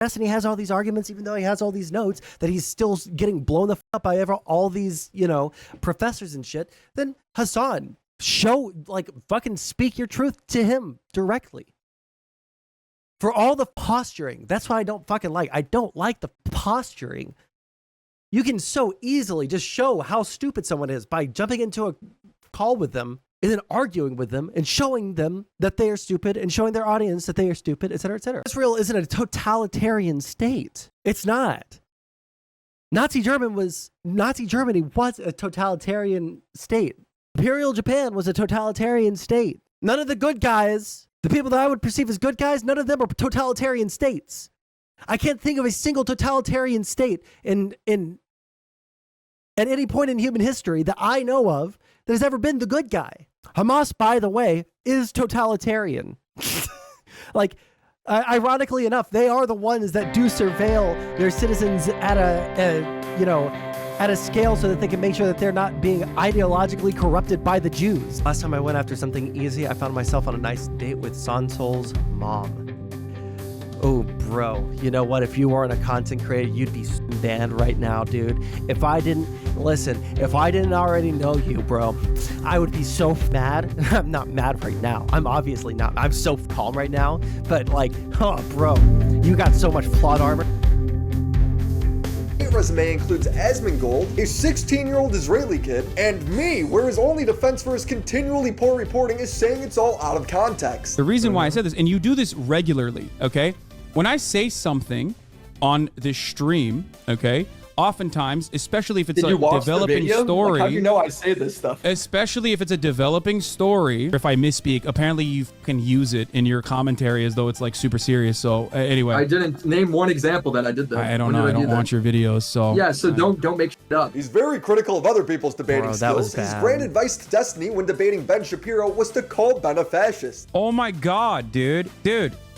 and he has all these arguments, even though he has all these notes, that he's still getting blown the up by all these, professors and shit, then Hasan, fucking speak your truth to him directly. For all the posturing, that's what I don't fucking like. I don't like the posturing. You can so easily just show how stupid someone is by jumping into a call with them and then arguing with them and showing them that they are stupid and showing their audience that they are stupid, et cetera, et cetera. Israel isn't a totalitarian state. It's not. Nazi Germany was a totalitarian state. Imperial Japan was a totalitarian state. None of the good guys, the people that I would perceive as good guys, none of them are totalitarian states. I can't think of a single totalitarian state at any point in human history that I know of that has ever been the good guy. Hamas, by the way, is totalitarian. Ironically enough, they are the ones that do surveil their citizens at a scale so that they can make sure that they're not being ideologically corrupted by the Jews. Last time I went after something easy, I found myself on a nice date with Sondsol's mom. Oh, bro, you know what? If you weren't a content creator, you'd be banned right now, dude. If I didn't already know you, bro, I would be so mad. I'm not mad right now. I'm obviously not. I'm so calm right now. But bro, you got so much plot armor. Resume includes Asmongold, a 16-year-old Israeli kid, and me, where his only defense for his continually poor reporting is saying it's all out of context. The reason why I said this, and you do this regularly, okay? When I say something on this stream, okay, oftentimes, especially if it's a developing story. How do you know I say this stuff? Especially if it's a developing story. If I misspeak, apparently you can use it in your commentary as though it's super serious. So anyway, I didn't name one example that I did that. I don't know. I don't watch your videos, so yeah. So don't make shit up. He's very critical of other people's debating skills. His grand advice to Destiny when debating Ben Shapiro was to call Ben a fascist. Oh my God, dude,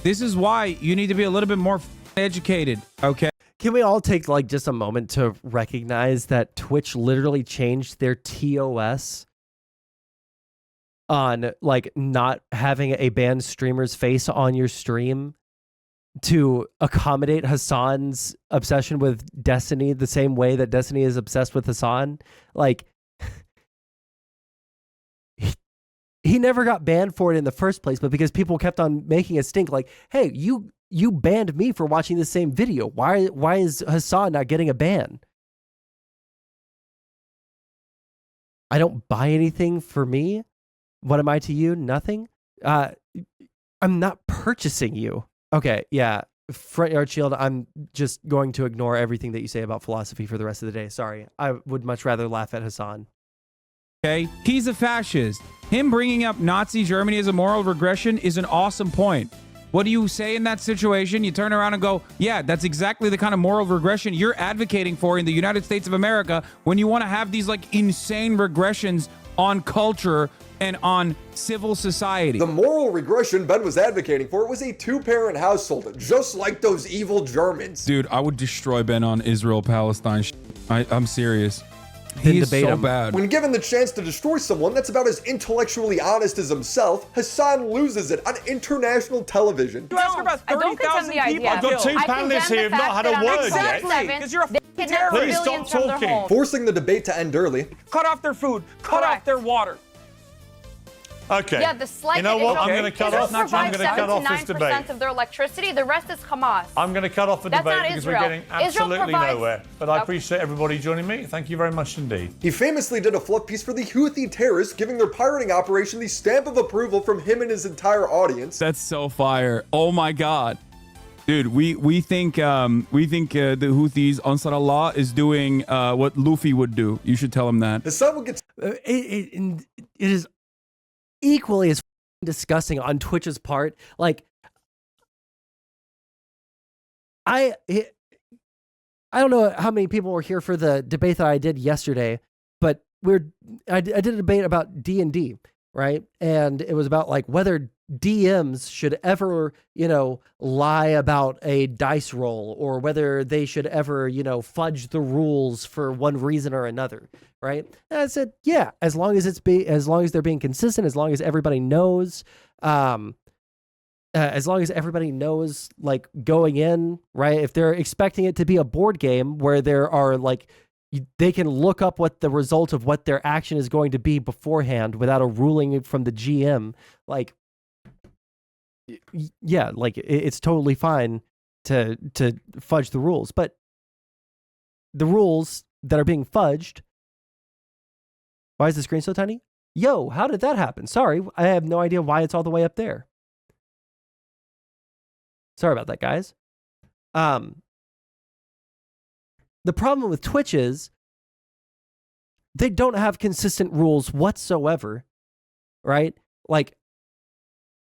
this is why you need to be a little bit more educated, okay? Can we all take just a moment to recognize that Twitch literally changed their TOS on not having a banned streamer's face on your stream to accommodate Hasan's obsession with Destiny the same way that Destiny is obsessed with Hasan? He never got banned for it in the first place, but because people kept on making a stink hey, you banned me for watching the same video. Why is Hasan not getting a ban? I don't buy anything for me. What am I to you? Nothing. I'm not purchasing you. Okay, yeah. Front Yard Shield, I'm just going to ignore everything that you say about philosophy for the rest of the day. Sorry. I would much rather laugh at Hasan. Okay, he's a fascist. Him bringing up Nazi Germany as a moral regression is an awesome point. What do you say in that situation? You turn around and go, yeah, that's exactly the kind of moral regression you're advocating for in the United States of America when you want to have these insane regressions on culture and on civil society. The moral regression Ben was advocating for was a two-parent household, just like those evil Germans. Dude, I would destroy Ben on Israel-Palestine. I'm serious. He's so bad. When given the chance to destroy someone that's about as intellectually honest as himself, Hasan loses it on international television. You ask about 30,000 people. I've got two panelists here who've not had a word yet. Because you're a terrorist. Please stop talking. Forcing the debate to end early. Cut off their food. Cut off their water. Okay. Yeah, the slight you know what? I'm going to cut Israel off. I'm going to cut off this debate. 7% of their electricity. The rest is Hamas. I'm going to cut off the That's debate not because Israel. we're getting absolutely nowhere. But I Okay. appreciate everybody joining me. Thank you very much indeed. He famously did a fluff piece for the Houthi terrorists, giving their pirating operation the stamp of approval from him and his entire audience. That's so fire. Oh my God. Dude, we think the Houthis, Ansar Allah, is doing what Luffy would do. You should tell him that. Hasan will get It is equally as disgusting on Twitch's part. I don't know how many people were here for the debate that I did yesterday, but I did a debate about D&D, right? And it was about whether DMs should ever, lie about a dice roll, or whether they should ever, fudge the rules for one reason or another, right? And I said, yeah, as long as they're being consistent, as long as everybody knows, as long as everybody knows, like, going in, right? If they're expecting it to be a board game where there are, like, they can look up what the result of what their action is going to be beforehand without a ruling from the GM, like, yeah, like, it's totally fine to fudge the rules. But the rules that are being fudged, why is the screen so tiny? Yo, how did that happen? Sorry, I have no idea why it's all the way up there. Sorry about that, guys. The problem with Twitch is they don't have consistent rules whatsoever, right? Like,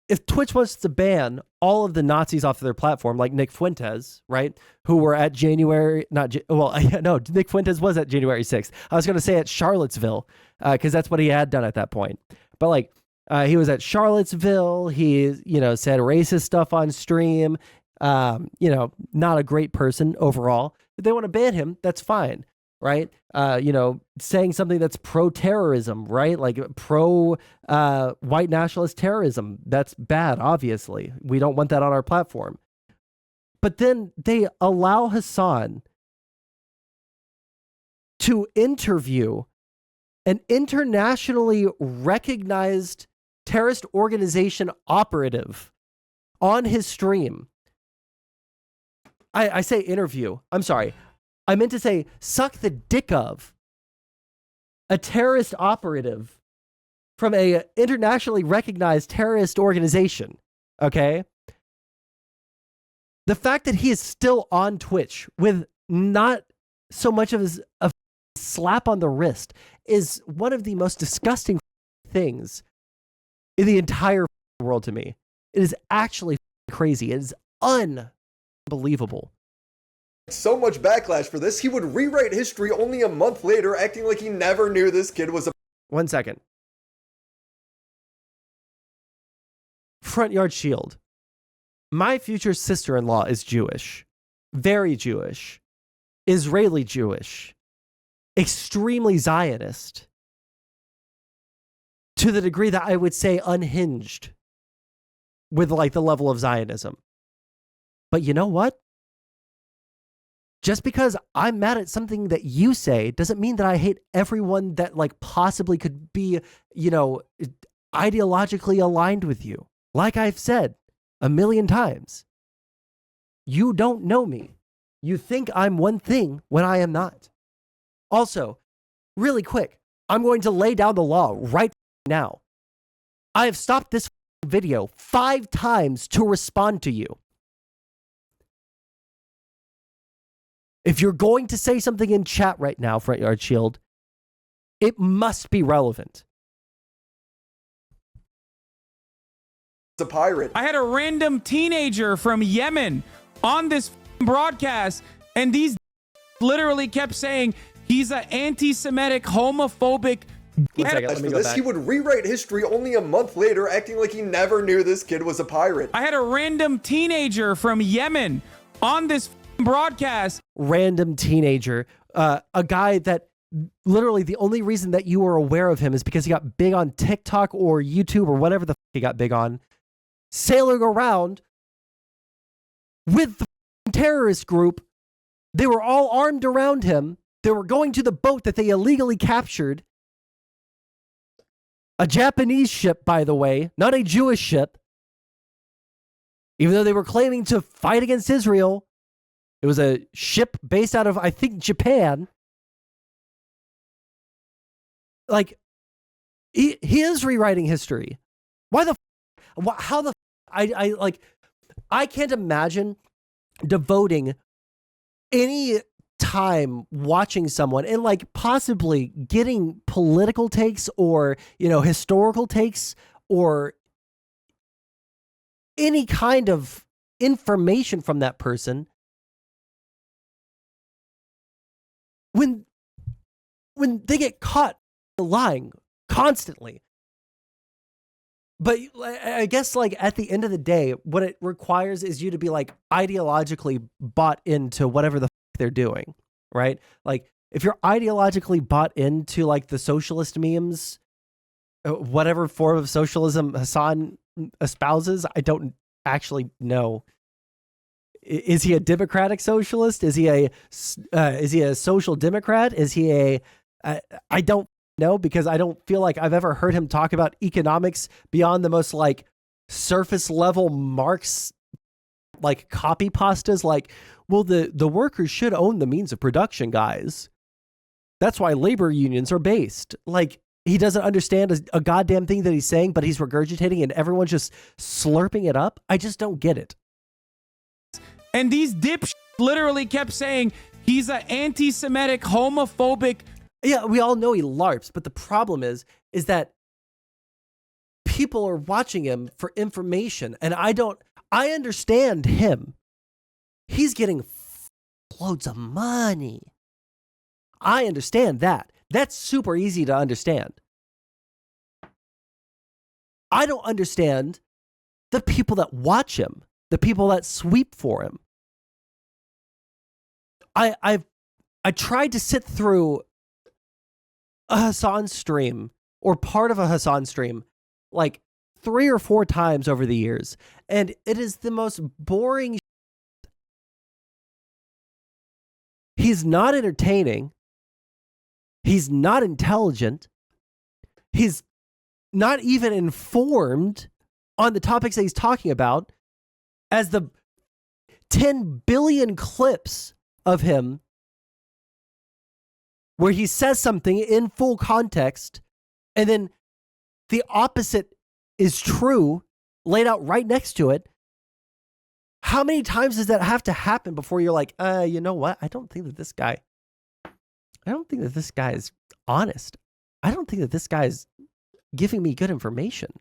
if Twitch wants to ban all of the Nazis off of their platform, like Nick Fuentes, right, who were at January, Nick Fuentes was at January 6th. I was going to say at Charlottesville, because that's what he had done at that point. But, like, he was at Charlottesville. He, said racist stuff on stream. Not a great person overall. If they want to ban him, that's fine, right? Saying something that's pro-terrorism, right? Like white nationalist terrorism. That's bad, obviously. We don't want that on our platform. But then they allow Hasan to interview an internationally recognized terrorist organization operative on his stream. I say interview. I'm sorry. I meant to say suck the dick of a terrorist operative from a internationally recognized terrorist organization. Okay? The fact that he is still on Twitch with not so much of a slap on the wrist is one of the most disgusting things in the entire world to me. It is actually crazy. It is unbelievable. So much backlash for this, he would rewrite history only a month later, acting like he never knew this kid was a— 1 second. Front Yard Shield. My future sister-in-law is Jewish. Very Jewish. Israeli Jewish. Extremely Zionist. To the degree that I would say unhinged with, like, the level of Zionism. But you know what? Just because I'm mad at something that you say doesn't mean that I hate everyone that, like, possibly could be, ideologically aligned with you. Like I've said a million times, you don't know me. You think I'm one thing when I am not. Also, really quick, I'm going to lay down the law right now. I have stopped this video 5 times to respond to you. If you're going to say something in chat right now, Front Yard Shield, it must be relevant. a pirate. I had a random teenager from Yemen on this broadcast, and these literally kept saying he's an anti-Semitic, homophobic. One second, let me go back. He would rewrite history only a month later, acting like he never knew this kid was a pirate. I had a random teenager from Yemen on this broadcast. Random teenager, a guy that literally the only reason that you were aware of him is because he got big on TikTok or YouTube or whatever the he got big on, sailing around with the terrorist group. They were all armed around him. They were going to the boat that they illegally captured. A Japanese ship, by the way, not a Jewish ship. Even though they were claiming to fight against Israel, it was a ship based out of, I think, Japan. Like, he is rewriting history. Why the how the I can't imagine devoting any time watching someone and like possibly getting political takes or, you know, historical takes or any kind of information from that person when they get caught lying constantly. But I guess, like, at the end of the day, what it requires is you to be, like, ideologically bought into whatever the they're doing, right? Like, if you're ideologically bought into, like, the socialist memes, whatever form of socialism Hasan espouses, I don't actually know. Is he a democratic socialist? Is he a social democrat? Is he a I don't know, because I don't feel like I've ever heard him talk about economics beyond the most like surface level Marx like copy pastas, like, well, the workers should own the means of production, guys. That's why labor unions are based. Like, he doesn't understand a goddamn thing that he's saying, but he's regurgitating and everyone's just slurping it up. I just don't get it. And these dipshits literally kept saying he's an anti-Semitic, homophobic. Yeah, we all know he LARPs, but the problem is that people are watching him for information, and I understand him. He's getting loads of money. I understand that. That's super easy to understand. I don't understand the people that watch him, the people that sweep for him. I tried to sit through a Hasan stream or part of a Hasan stream like 3 or 4 times over the years, and it is the most boring. He's not entertaining. He's not intelligent. He's not even informed on the topics that he's talking about, as the 10 billion clips of him where he says something in full context and then the opposite is true laid out right next to it. How many times does that have to happen before you're like, you know what? I don't think that this guy is honest. I don't think that this guy is giving me good information.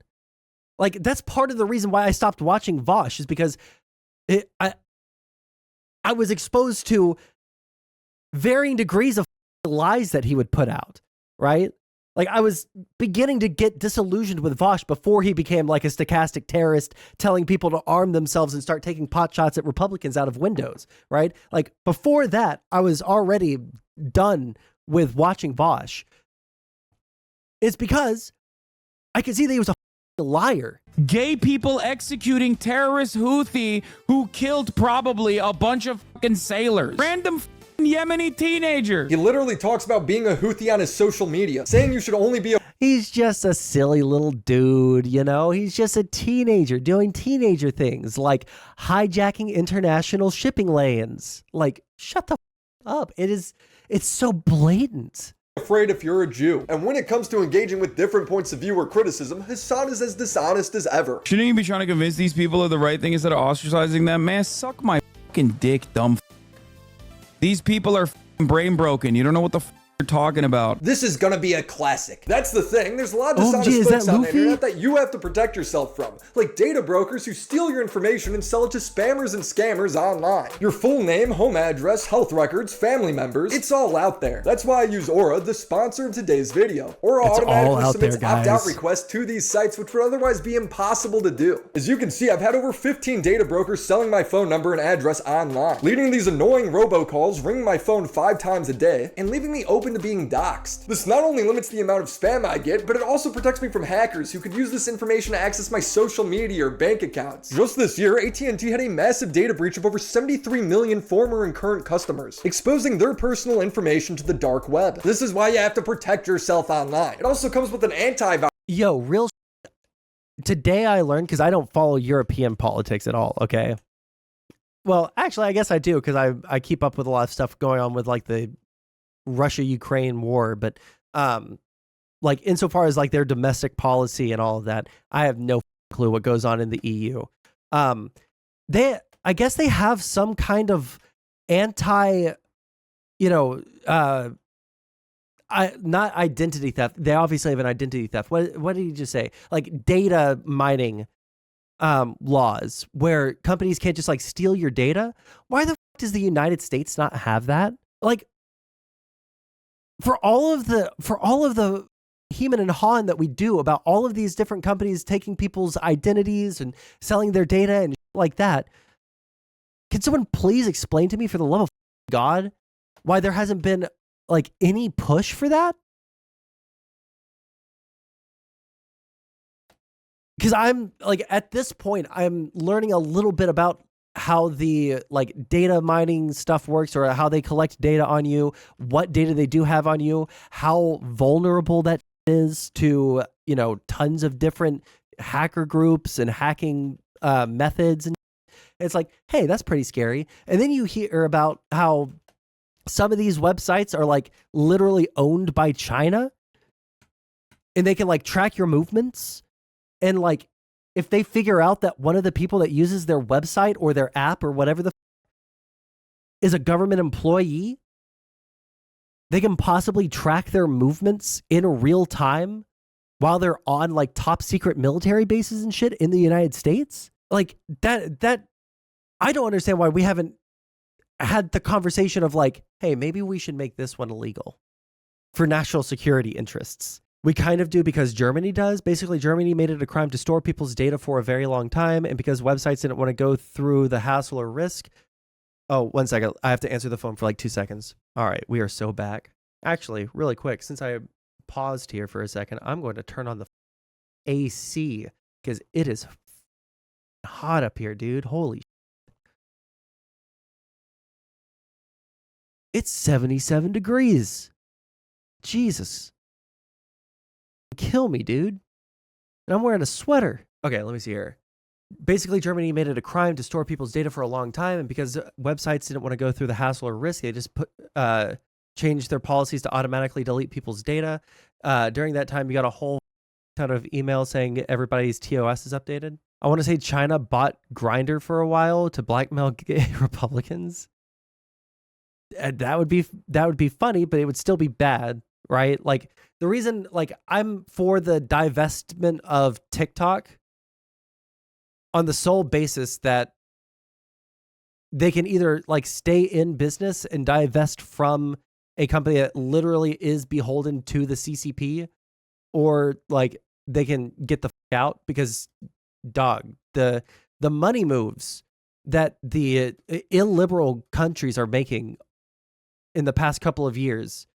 Like, that's part of the reason why I stopped watching Vaush, is because I was exposed to varying degrees of lies that he would put out, right? Like, I was beginning to get disillusioned with Vaush before he became like a stochastic terrorist telling people to arm themselves and start taking pot shots at Republicans out of windows, right? Like, before that, I was already done with watching Vaush. It's because I could see that he was a liar. Gay people executing terrorist Houthi who killed probably a bunch of fucking sailors. Random Yemeni teenager. He literally talks about being a Houthi on his social media, saying you should only be a He's just a silly little dude, you know? He's just a teenager doing teenager things like hijacking international shipping lanes. Like, shut the up. It's so blatant. afraid if you're a Jew. And when it comes to engaging with different points of view or criticism, Hasan is as dishonest as ever. Shouldn't you be trying to convince these people of the right thing instead of ostracizing them? Man, suck my fucking dick, dumb f. These people are fucking brain broken. You don't know what the f you're talking about. This is gonna be a classic. That's the thing. There's a lot of dishonest is folks that on the Luffy? internet that you have to protect yourself from. Like data brokers who steal your information and sell it to spammers and scammers online. Your full name, home address, health records, family members, it's all out there. That's why I use Aura, the sponsor of today's video. Aura It's all automatically out submits there, guys. opt-out requests to these sites, which would otherwise be impossible to do. As you can see, I've had over 15 data brokers selling my phone number and address online, leading to these annoying robocalls, ringing my phone 5 times a day, and leaving me open to being doxxed. This not only limits the amount of spam I get, but it also protects me from hackers who could use this information to access my social media or bank accounts. Just this year, AT&T had a massive data breach of over 73 million former and current customers, exposing their personal information to the dark web. This is why you have to protect yourself online. It also comes with an antivirus. Yo, real today I learned, because I don't follow European politics at all, okay? Well, actually, I guess I do, because I keep up with a lot of stuff going on with like the Russia-Ukraine war, but like insofar as like their domestic policy and all of that, I have no clue what goes on in the EU. I guess they have some kind of anti, not identity theft. They obviously have an identity theft. What did you just say? Like data mining laws where companies can't just like steal your data. Why the fuck does the United States not have that? Like, for all of the Heman and Han that we do about all of these different companies taking people's identities and selling their data and like that, can someone please explain to me, for the love of God, why there hasn't been like any push for that? because I'm like, at this point, I'm learning a little bit about how the like data mining stuff works, or how they collect data on you, what data they do have on you, how vulnerable that is to, you know, tons of different hacker groups and hacking methods. And it's like, hey, that's pretty scary. And then you hear about how some of these websites are like literally owned by China, and they can like track your movements. And like, if they figure out that one of the people that uses their website or their app or whatever is a government employee, they can possibly track their movements in real time while they're on like top secret military bases and shit in the United States. Like that I don't understand why we haven't had the conversation of like, hey, maybe we should make this one illegal for national security interests. We kind of do because Germany does. Basically, Germany made it a crime to store people's data for a very long time. And because websites didn't want to go through the hassle or risk. Oh, 1 second. I have to answer the phone for like 2 seconds. All right. We are so back. Actually, really quick, since I paused here for a second, I'm going to turn on the AC because it is hot up here, dude. Holy shit. It's 77 degrees. Jesus. Kill me, dude. And I'm wearing a sweater. Okay, let me see here. Basically, Germany made it a crime to store people's data for a long time, and because websites didn't want to go through the hassle or risk, they just changed their policies to automatically delete people's data. During that time, you got a whole ton of emails saying everybody's TOS is updated. I want to say China bought Grindr for a while to blackmail gay Republicans. And that would be funny, but it would still be bad, right? Like, the reason, like, I'm for the divestment of TikTok on the sole basis that they can either like stay in business and divest from a company that literally is beholden to the CCP, or like they can get the fuck out, because dog, the money moves that the illiberal countries are making in the past couple of years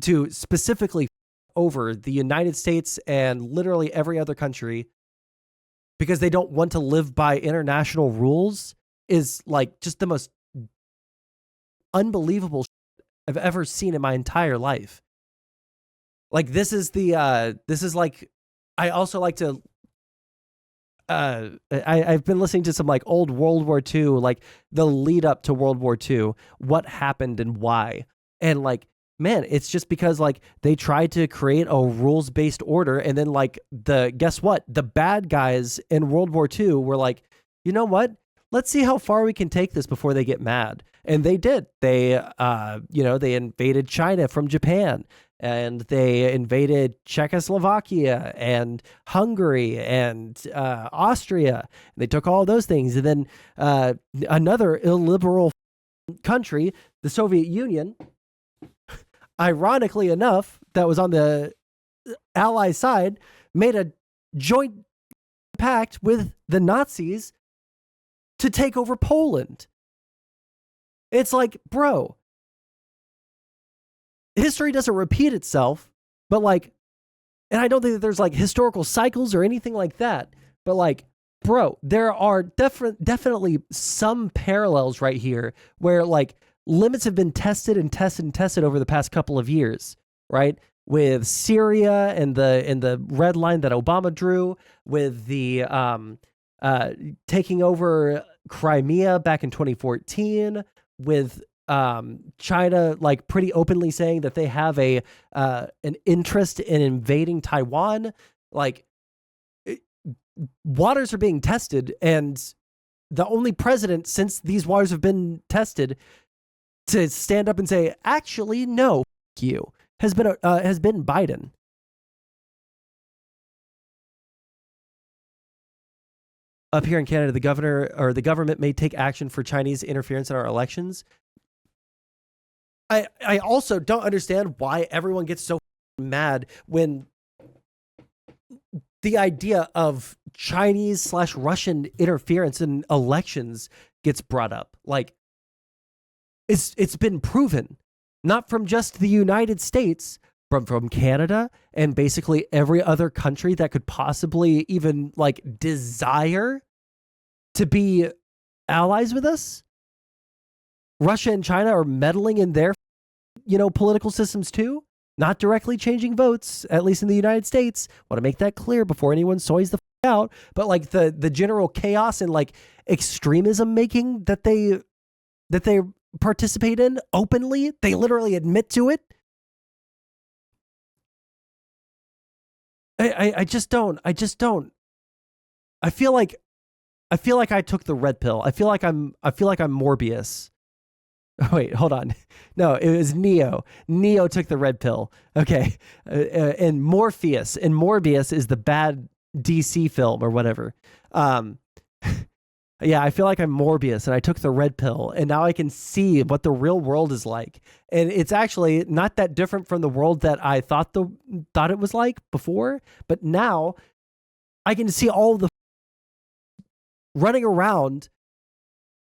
to specifically over the United States and literally every other country, because they don't want to live by international rules, is like just the most unbelievable shit I've ever seen in my entire life. Like, this is like, I also like to, I've been listening to some like old World War II, like the lead up to World War II, what happened and why. And like, man, it's just because like they tried to create a rules-based order, and then like guess what? The bad guys in World War II were like, you know what? Let's see how far we can take this before they get mad. And they did. They, they invaded China from Japan, and they invaded Czechoslovakia and Hungary and Austria. And they took all those things. And then another illiberal country, the Soviet Union, ironically enough, that was on the Ally side, made a joint pact with the Nazis to take over Poland. It's like, bro, history doesn't repeat itself, but like, and I don't think that there's like historical cycles or anything like that, but like, bro, there are definitely some parallels right here where like limits have been tested and tested and tested over the past couple of years, right? With Syria and the red line that Obama drew, with the taking over Crimea back in 2014, with China like pretty openly saying that they have an interest in invading Taiwan. Like, waters are being tested, and the only president since these waters have been tested to stand up and say, actually, no, f- you, has been Biden. Up here in Canada, the government may take action for Chinese interference in our elections. I also don't understand why everyone gets so mad when the idea of Chinese/Russian interference in elections gets brought up. Like, it's been proven, not from just the United States, from Canada and basically every other country that could possibly even like desire to be allies with us. Russia and China are meddling in their, political systems too. Not directly changing votes, at least in the United States. Want to make that clear before anyone soys the out. But like the general chaos and like extremism making that they participate in openly, they literally admit to it. I just don't. I feel like I took the red pill. I feel like I'm Morbius. Oh, wait, hold on. No, it was Neo. Neo took the red pill. Okay. And Morpheus and Morbius is the bad DC film or whatever. Yeah, I feel like I'm Morbius and I took the red pill and now I can see what the real world is like. And it's actually not that different from the world that I thought it was like before, but now I can see all the running around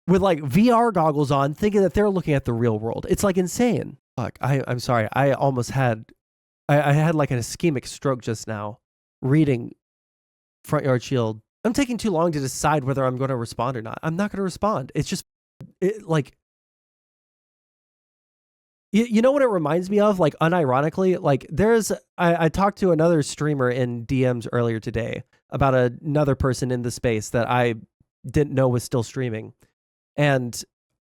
with like VR goggles on, thinking that they're looking at the real world. It's like insane. Fuck, I'm sorry. I almost had, I had like an ischemic stroke just now reading Front Yard Shield. I'm taking too long to decide whether I'm going to respond or not. I'm not going to respond. It's just like, you know what it reminds me of? Like unironically, like I talked to another streamer in DMs earlier today about another person in the space that I didn't know was still streaming. And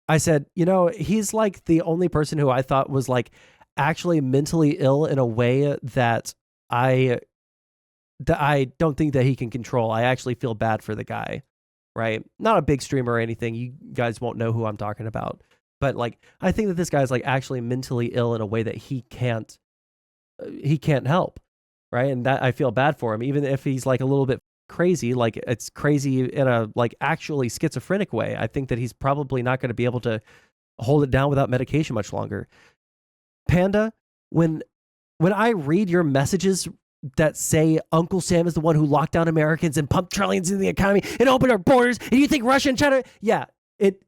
I said, he's like the only person who I thought was like actually mentally ill in a way that I don't think that he can control. I actually feel bad for the guy, right? Not a big streamer or anything. You guys won't know who I'm talking about. But like, I think that this guy's like actually mentally ill in a way that he can't help, right? And that I feel bad for him, even if he's like a little bit crazy, like it's crazy in a like actually schizophrenic way. I think that he's probably not going to be able to hold it down without medication much longer. Panda, when I read your messages that say Uncle Sam is the one who locked down Americans and pumped trillions in the economy and opened our borders, and you think Russia and China, yeah, it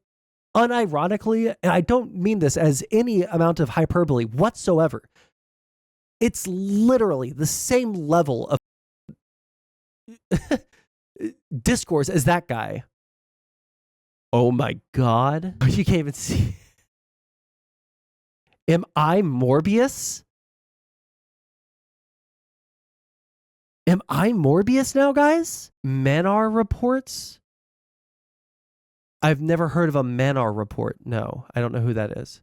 unironically, and I don't mean this as any amount of hyperbole whatsoever, it's literally the same level of discourse as that guy. Oh my God. You can't even see. Am I Morbius? Am I Morbius now, guys? Manar reports? I've never heard of a Manar report. No, I don't know who that is.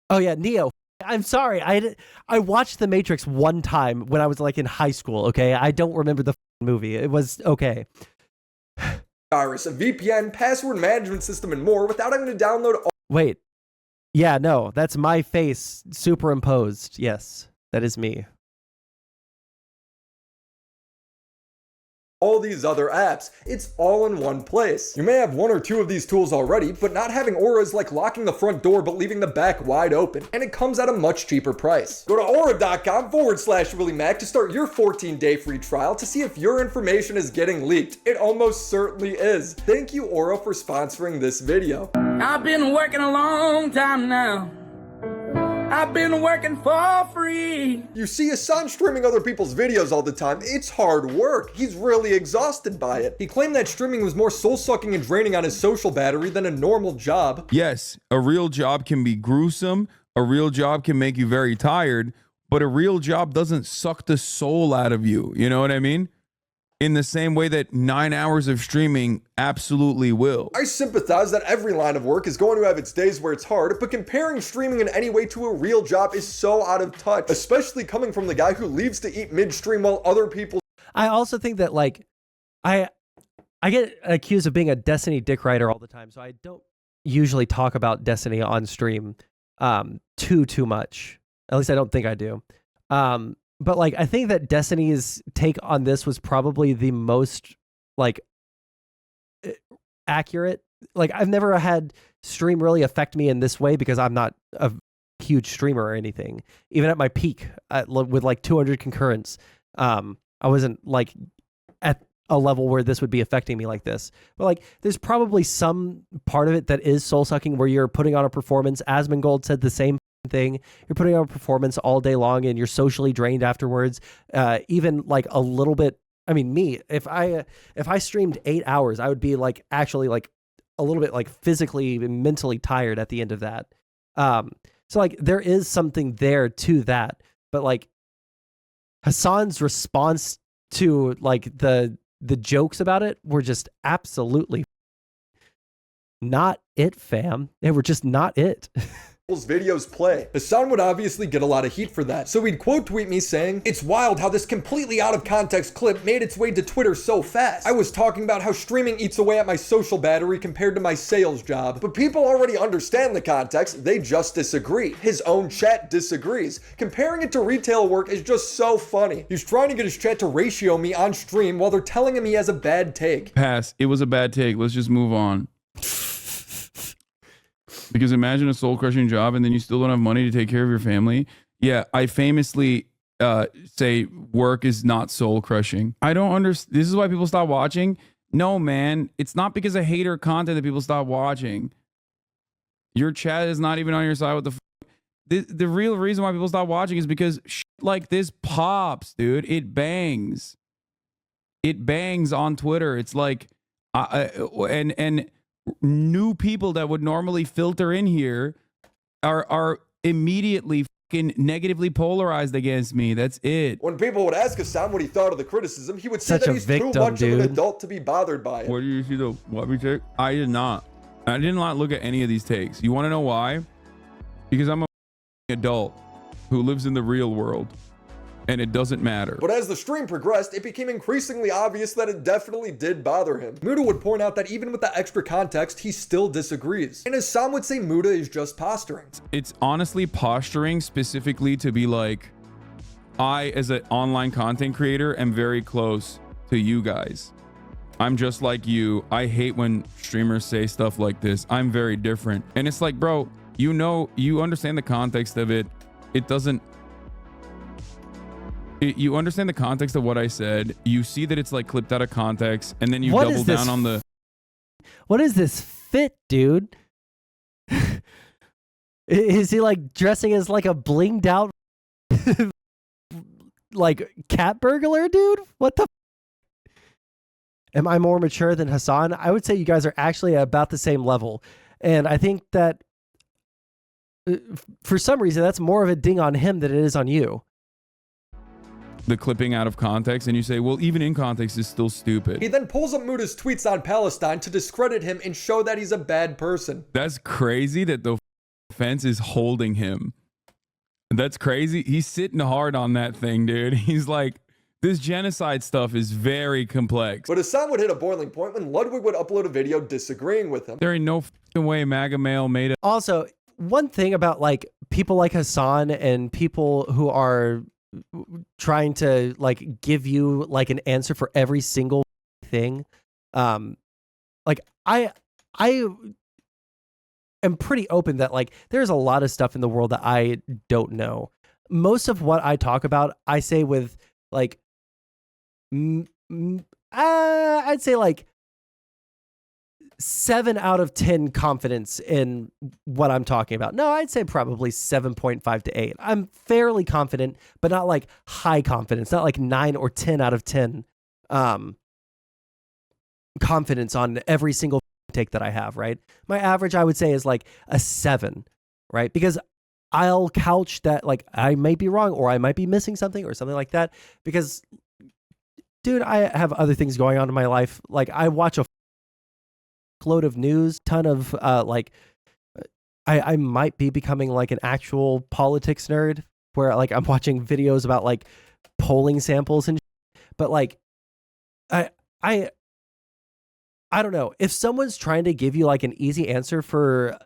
Oh yeah, Neo. I'm sorry. I watched The Matrix one time when I was like in high school, okay? I don't remember the movie. It was okay. Virus, a VPN, password management system, and more without having to download all. Wait. Yeah, no, that's my face superimposed. Yes, that is me. All these other apps. It's all in one place. You may have one or two of these tools already, but not having Aura is like locking the front door but leaving the back wide open, and it comes at a much cheaper price. Go to aura.com/WillyMac to start your 14-day free trial to see if your information is getting leaked. It almost certainly is. Thank you, Aura, for sponsoring this video. I've been working a long time now. I've been working for free. You see Hassan streaming other people's videos all the time. It's hard work. He's really exhausted by it. He claimed that streaming was more soul-sucking and draining on his social battery than a normal job. Yes, a real job can be gruesome. A real job can make you very tired, but a real job doesn't suck the soul out of you. You know what I mean? In the same way that 9 hours of streaming absolutely will. I sympathize that every line of work is going to have its days where it's hard, but comparing streaming in any way to a real job is so out of touch, especially coming from the guy who leaves to eat midstream while other people. I also think that like, I get accused of being a Destiny dick rider all the time, so I don't usually talk about Destiny on stream too much. At least I don't think I do. But like, I think that Destiny's take on this was probably the most like accurate. Like, I've never had stream really affect me in this way because I'm not a huge streamer or anything. Even at my peak with like 200 concurrents, I wasn't like at a level where this would be affecting me like this. But like, there's probably some part of it that is soul sucking where you're putting on a performance. Asmongold said the same thing. You're putting on a performance all day long and you're socially drained afterwards. Even like a little bit. I mean, me, if I streamed 8 hours, I would be like actually like a little bit like physically and mentally tired at the end of that. So like there is something there to that, but like Hasan's response to like the jokes about it were just absolutely not it, fam. They were just not it. Videos play. Hasan would obviously get a lot of heat for that, so he'd quote tweet me saying, "It's wild how this completely out of context clip made its way to Twitter so fast. I was talking about how streaming eats away at my social battery compared to my sales job, but people already understand the context, they just disagree. His own chat disagrees. Comparing it to retail work is just so funny. He's trying to get his chat to ratio me on stream while they're telling him he has a bad take." Pass. It was a bad take. Let's just move on. Because imagine a soul-crushing job and then you still don't have money to take care of your family. Yeah, I famously say work is not soul-crushing. I don't understand. This is why people stop watching? No, man. It's not because of hater content that people stop watching. Your chat is not even on your side. What the real reason why people stop watching is because shit like this pops, dude. It bangs. It bangs on Twitter. It's like, and new people that would normally filter in here are immediately fucking negatively polarized against me. That's it. When people would ask Hasan what he thought of the criticism, he would say Such that a he's victim, too much of dude. an adult to be bothered by it. Where do you see the what we take? I did not. I did not look at any of these takes. You want to know why? Because I'm a adult who lives in the real world. And it doesn't matter. But as the stream progressed, it became increasingly obvious that it definitely did bother him. Muta would point out that even with the extra context, he still disagrees. And Hasan would say Muta is just posturing. It's honestly posturing specifically to be like, I, as an online content creator, am very close to you guys. I'm just like you. I hate when streamers say stuff like this. I'm very different. And it's like, bro, you know, you understand the context of it. It doesn't, you understand the context of what I said. You see that it's like clipped out of context, and then you double down on the. What is this fit, dude? Is he like dressing as like a blinged out like cat burglar, dude? What the? Am I more mature than Hasan? I would say you guys are actually about the same level, and I think that for some reason that's more of a ding on him than it is on you. The clipping out of context, and you say, well, even in context is still stupid. He then pulls up Muta's tweets on Palestine to discredit him and show that he's a bad person. That's crazy that the fence is holding him. That's crazy. He's sitting hard on that thing, dude. He's like, this genocide stuff is very complex. But Hasan would hit a boiling point when Lwiay would upload a video disagreeing with him. There ain't no way MAGA male made it. Also, one thing about like people like Hasan and people who are trying to like give you like an answer for every single thing, like I am pretty open that like there's a lot of stuff in the world that I don't know. Most of what I talk about, I say with like I'd say like 7 out of 10 confidence in what I'm talking about. No, I'd say probably 7.5 to 8. I'm fairly confident, but not like high confidence, not like 9 or 10 out of 10 confidence on every single take that I have, right? My average, I would say, is like a 7, right? Because I'll couch that like I might be wrong or I might be missing something or something like that. Because, dude, I have other things going on in my life. Like I watch a load of news, ton of like I might be becoming like an actual politics nerd where like I'm watching videos about like polling samples and but like I don't know, if someone's trying to give you like an easy answer for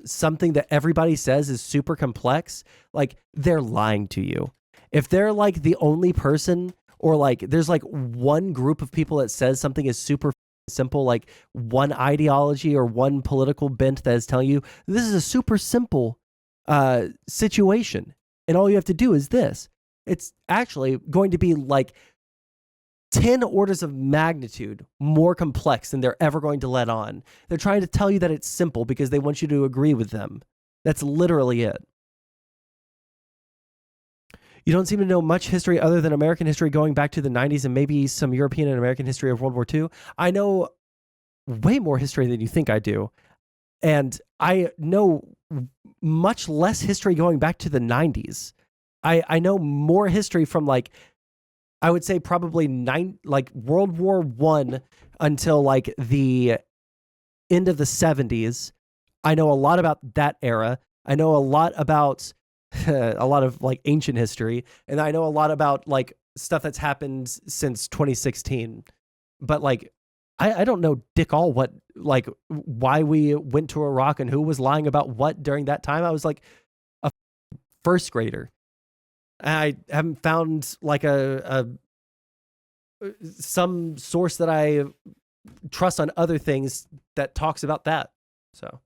something that everybody says is super complex, like they're lying to you. If they're like the only person or like there's like one group of people that says something is super simple, like one ideology or one political bent that is telling you this is a super simple situation and all you have to do is this, it's actually going to be like 10 orders of magnitude more complex than they're ever going to let on. They're trying to tell you that it's simple because they want you to agree with them. That's literally it. You don't seem to know much history other than American history going back to the 90s and maybe some European and American history of World War II. I know way more history than you think I do. And I know much less history going back to the 90s. I know more history from like, I would say probably World War I until like the end of the 70s. I know a lot about that era. I know a lot about a lot of like ancient history, and I know a lot about like stuff that's happened since 2016. But like, I don't know dick all what, like why we went to Iraq and who was lying about what during that time. I was like a first grader. I haven't found like some source that I trust on other things that talks about that. So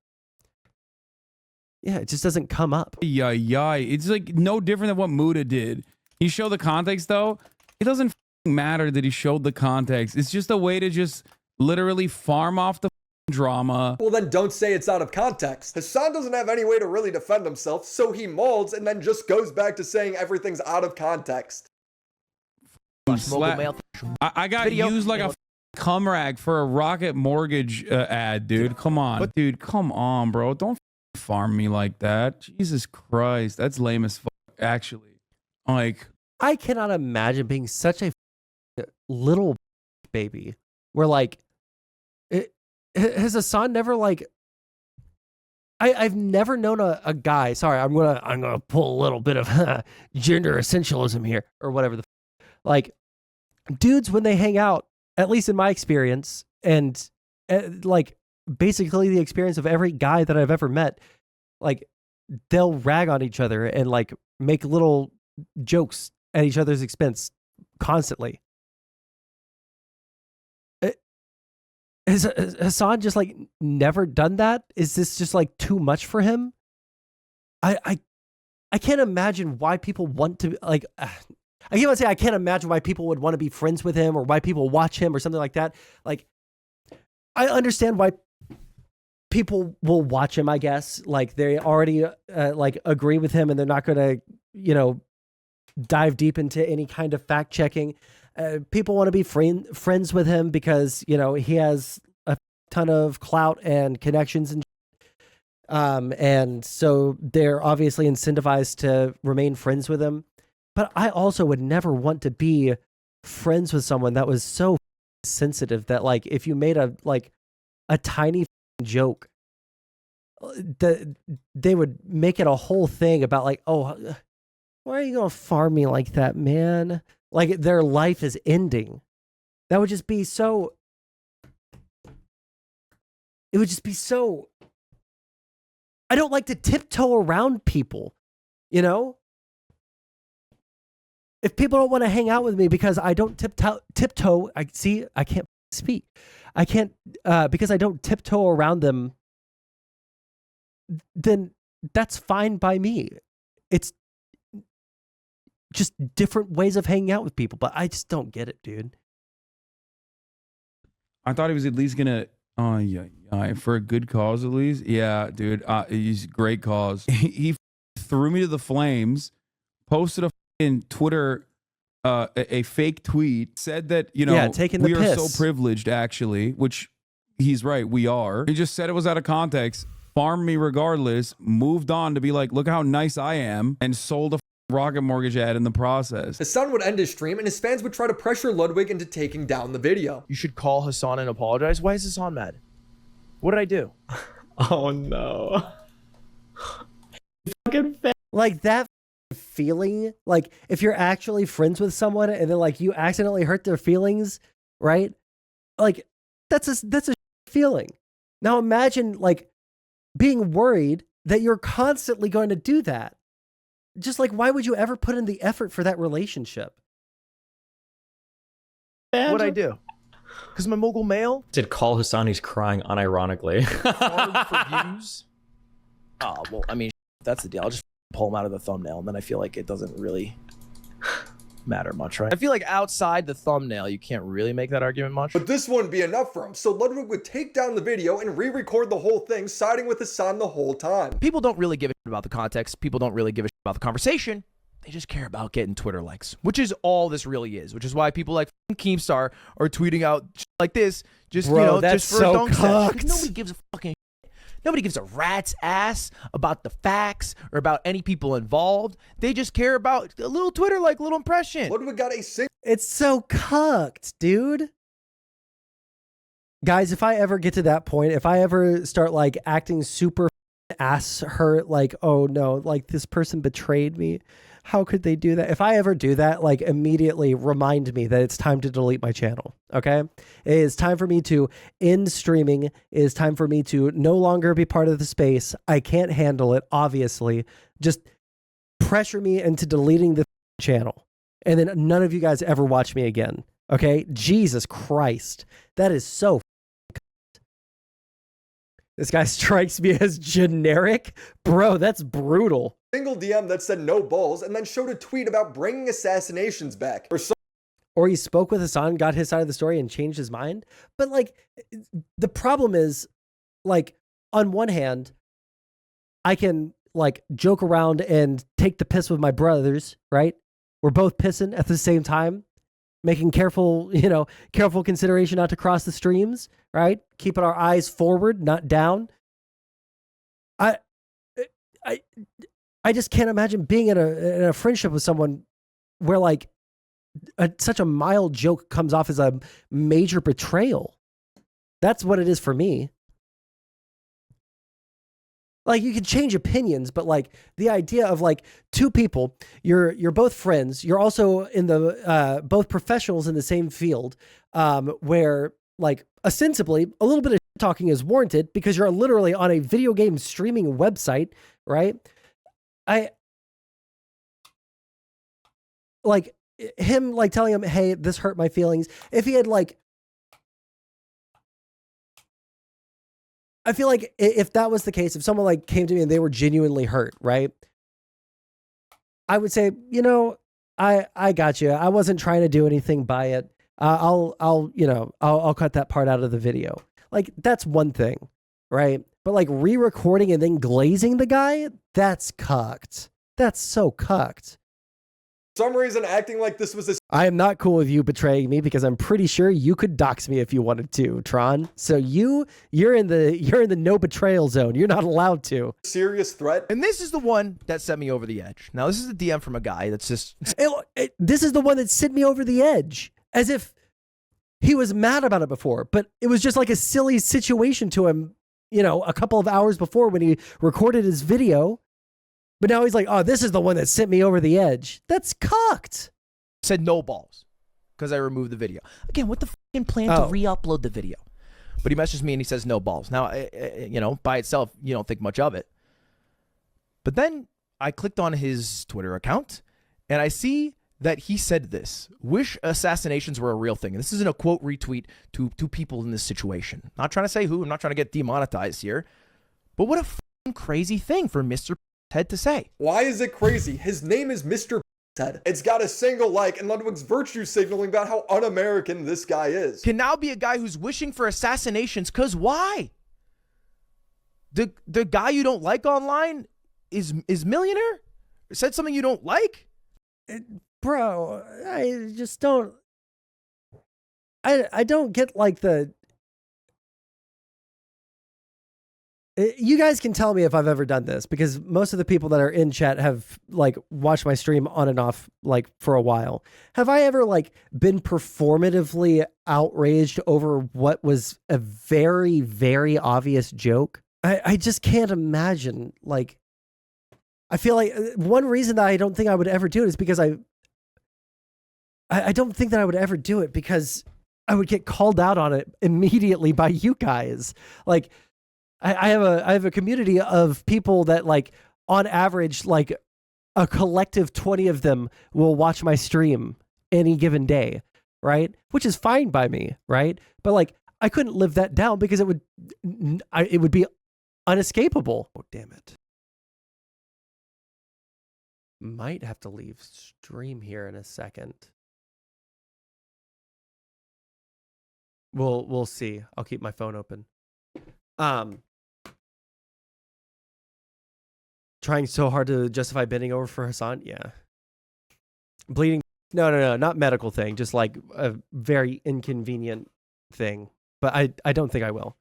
yeah, it just doesn't come up. Yeah. It's like no different than what Muta did. He showed the context though. It doesn't matter that he showed the context. It's just a way to just literally farm off the drama. Well, then don't say it's out of context. Hasan doesn't have any way to really defend himself, so he molds and then just goes back to saying everything's out of context. I got used like a cum rag for a Rocket Mortgage ad, dude. Come on. Dude, come on, bro. Don't farm me like that. Jesus Christ. That's lame as fuck, actually. Like, I cannot imagine being such a little baby where like, has Hasan never like, I've never known a guy, sorry, I'm gonna pull a little bit of gender essentialism here or whatever the like dudes when they hang out, at least in my experience, and like basically the experience of every guy that I've ever met, like they'll rag on each other and like make little jokes at each other's expense constantly. Has Hasan just like never done that? Is this just like too much for him? I can't imagine why people want to like. I can't say I can't imagine why people would want to be friends with him or why people watch him or something like that. Like, I understand why people will watch him. I guess like they already like agree with him and they're not going to dive deep into any kind of fact checking. People want to be friends with him because, he has a ton of clout and connections and so they're obviously incentivized to remain friends with him. But I also would never want to be friends with someone that was so sensitive that like if you made a tiny joke, that they would make it a whole thing about like, oh, why are you gonna farm me like that, man? Like their life is ending. That would just be so. It would just be so. I don't like to tiptoe around people, If people don't want to hang out with me because I don't tiptoe, I can't speak. I can't because I don't tiptoe around them. Then that's fine by me. It's just different ways of hanging out with people, but I just don't get it, dude. I thought he was at least gonna for a good cause at least. Yeah, dude. He's a great cause. He threw me to the flames, posted a in Twitter a fake tweet, said that taking the we are piss. so privileged actually, which he's right, we are. He just said it was out of context, farmed me regardless, moved on to be like, look how nice I am, and sold a Rocket Mortgage ad in the process. Hasan would end his stream and his fans would try to pressure Lwiay into taking down the video. You should call Hasan and apologize. Why is Hasan mad? What did I do? Oh no. Fucking like that feeling, like if you're actually friends with someone and then like you accidentally hurt their feelings, right? Like that's a feeling. Now imagine like being worried that you're constantly going to do that. Just like, why would you ever put in the effort for that relationship? What'd I do? Because I'm a mogul male? Did call Hasan, he's crying unironically. Hard for views? Oh, well, I mean, that's the deal. I'll just pull him out of the thumbnail, and then I feel like it doesn't really matter much, right? I feel like outside the thumbnail, you can't really make that argument much. But this wouldn't be enough for him, so Ludwig would take down the video and re-record the whole thing, siding with Hasan the whole time. People don't really give a shit about the context. People don't really give a shit about the conversation. They just care about getting Twitter likes, which is all this really is, which is why people like Keemstar are tweeting out shit like this, just, Bro, you know, that's just for so a dunk set. cocked. Because nobody gives a fucking shit. Nobody gives a rat's ass about the facts or about any people involved. They just care about a little Twitter like, little impression. Ludwig got a single It's so cucked, dude. Guys, if I ever get to that point, if I ever start like acting super ass hurt, like, oh no, like this person betrayed me. How could they do that? If I ever do that, like immediately remind me that it's time to delete my channel. Okay. It is time for me to end streaming. It is time for me to no longer be part of the space. I can't handle it. Obviously, just pressure me into deleting the channel. And then none of you guys ever watch me again. Okay. Jesus Christ. That is so. This guy strikes me as generic. Bro, that's brutal. DM that said no balls and then showed a tweet about bringing assassinations back. Or he spoke with Hasan, got his side of the story and changed his mind. But like, the problem is, like, on one hand, I can like joke around and take the piss with my brothers, right? We're both pissing at the same time, making careful, you know, careful consideration not to cross the streams, right? Keeping our eyes forward, not down. I just can't imagine being in a friendship with someone where like such a mild joke comes off as a major betrayal. That's what it is for me. Like, you can change opinions, but like the idea of like two people, you're both friends, you're also in the both professionals in the same field, where like ostensibly a little bit of talking is warranted because you're literally on a video game streaming website, right? I like him like telling him, hey, this hurt my feelings. If he had like, I feel like if that was the case, if someone like came to me and they were genuinely hurt, right? I would say, you know, I got you. I wasn't trying to do anything by it. I'll cut that part out of the video. Like, that's one thing, right? But like re-recording and then glazing the guy, that's cucked. That's so cucked. For some reason, acting like this was a I am not cool with you betraying me because I'm pretty sure you could dox me if you wanted to, Tron. So you're in the no betrayal zone. You're not allowed to. serious threat. And this is the one that sent me over the edge. Now, this is a DM from a guy that's just... This is the one that sent me over the edge. As if he was mad about it before, but it was just like a silly situation to him, you know, a couple of hours before when he recorded his video. But now he's like, oh, this is the one that sent me over the edge. That's cocked. Said no balls because I removed the video. Again, what the fucking plan to re-upload the video? But he messages me and he says no balls. Now, you know, by itself, you don't think much of it. But then I clicked on his Twitter account and I see that he said this: wish assassinations were a real thing. And this isn't a quote retweet to people in this situation. Not trying to say who. I'm not trying to get demonetized here. But what a fucking crazy thing for MrTed to say. Why is it crazy? His name is MrTed. It's got a single like, and Ludwig's virtue signaling about how un-American this guy is. Can now be a guy who's wishing for assassinations, because why? The guy you don't like online is millionaire? Said something you don't like? Bro, I just don't... I don't get like the... You guys can tell me if I've ever done this, because most of the people that are in chat have like watched my stream on and off like for a while. Have I ever like been performatively outraged over what was a very, very obvious joke? I just can't imagine. Like, I feel like one reason that I don't think I would ever do it is because I don't think that I would ever do it because I would get called out on it immediately by you guys. Like, I have a community of people that like on average, like a collective 20 of them will watch my stream any given day. Right. Which is fine by me. Right. But like, I couldn't live that down because it would be unescapable. Oh, damn it. might have to leave stream here in a second. We'll see. I'll keep my phone open. Trying so hard to justify bending over for Hasan. Yeah. Bleeding. No, not medical thing. Just like a very inconvenient thing. But I don't think I will.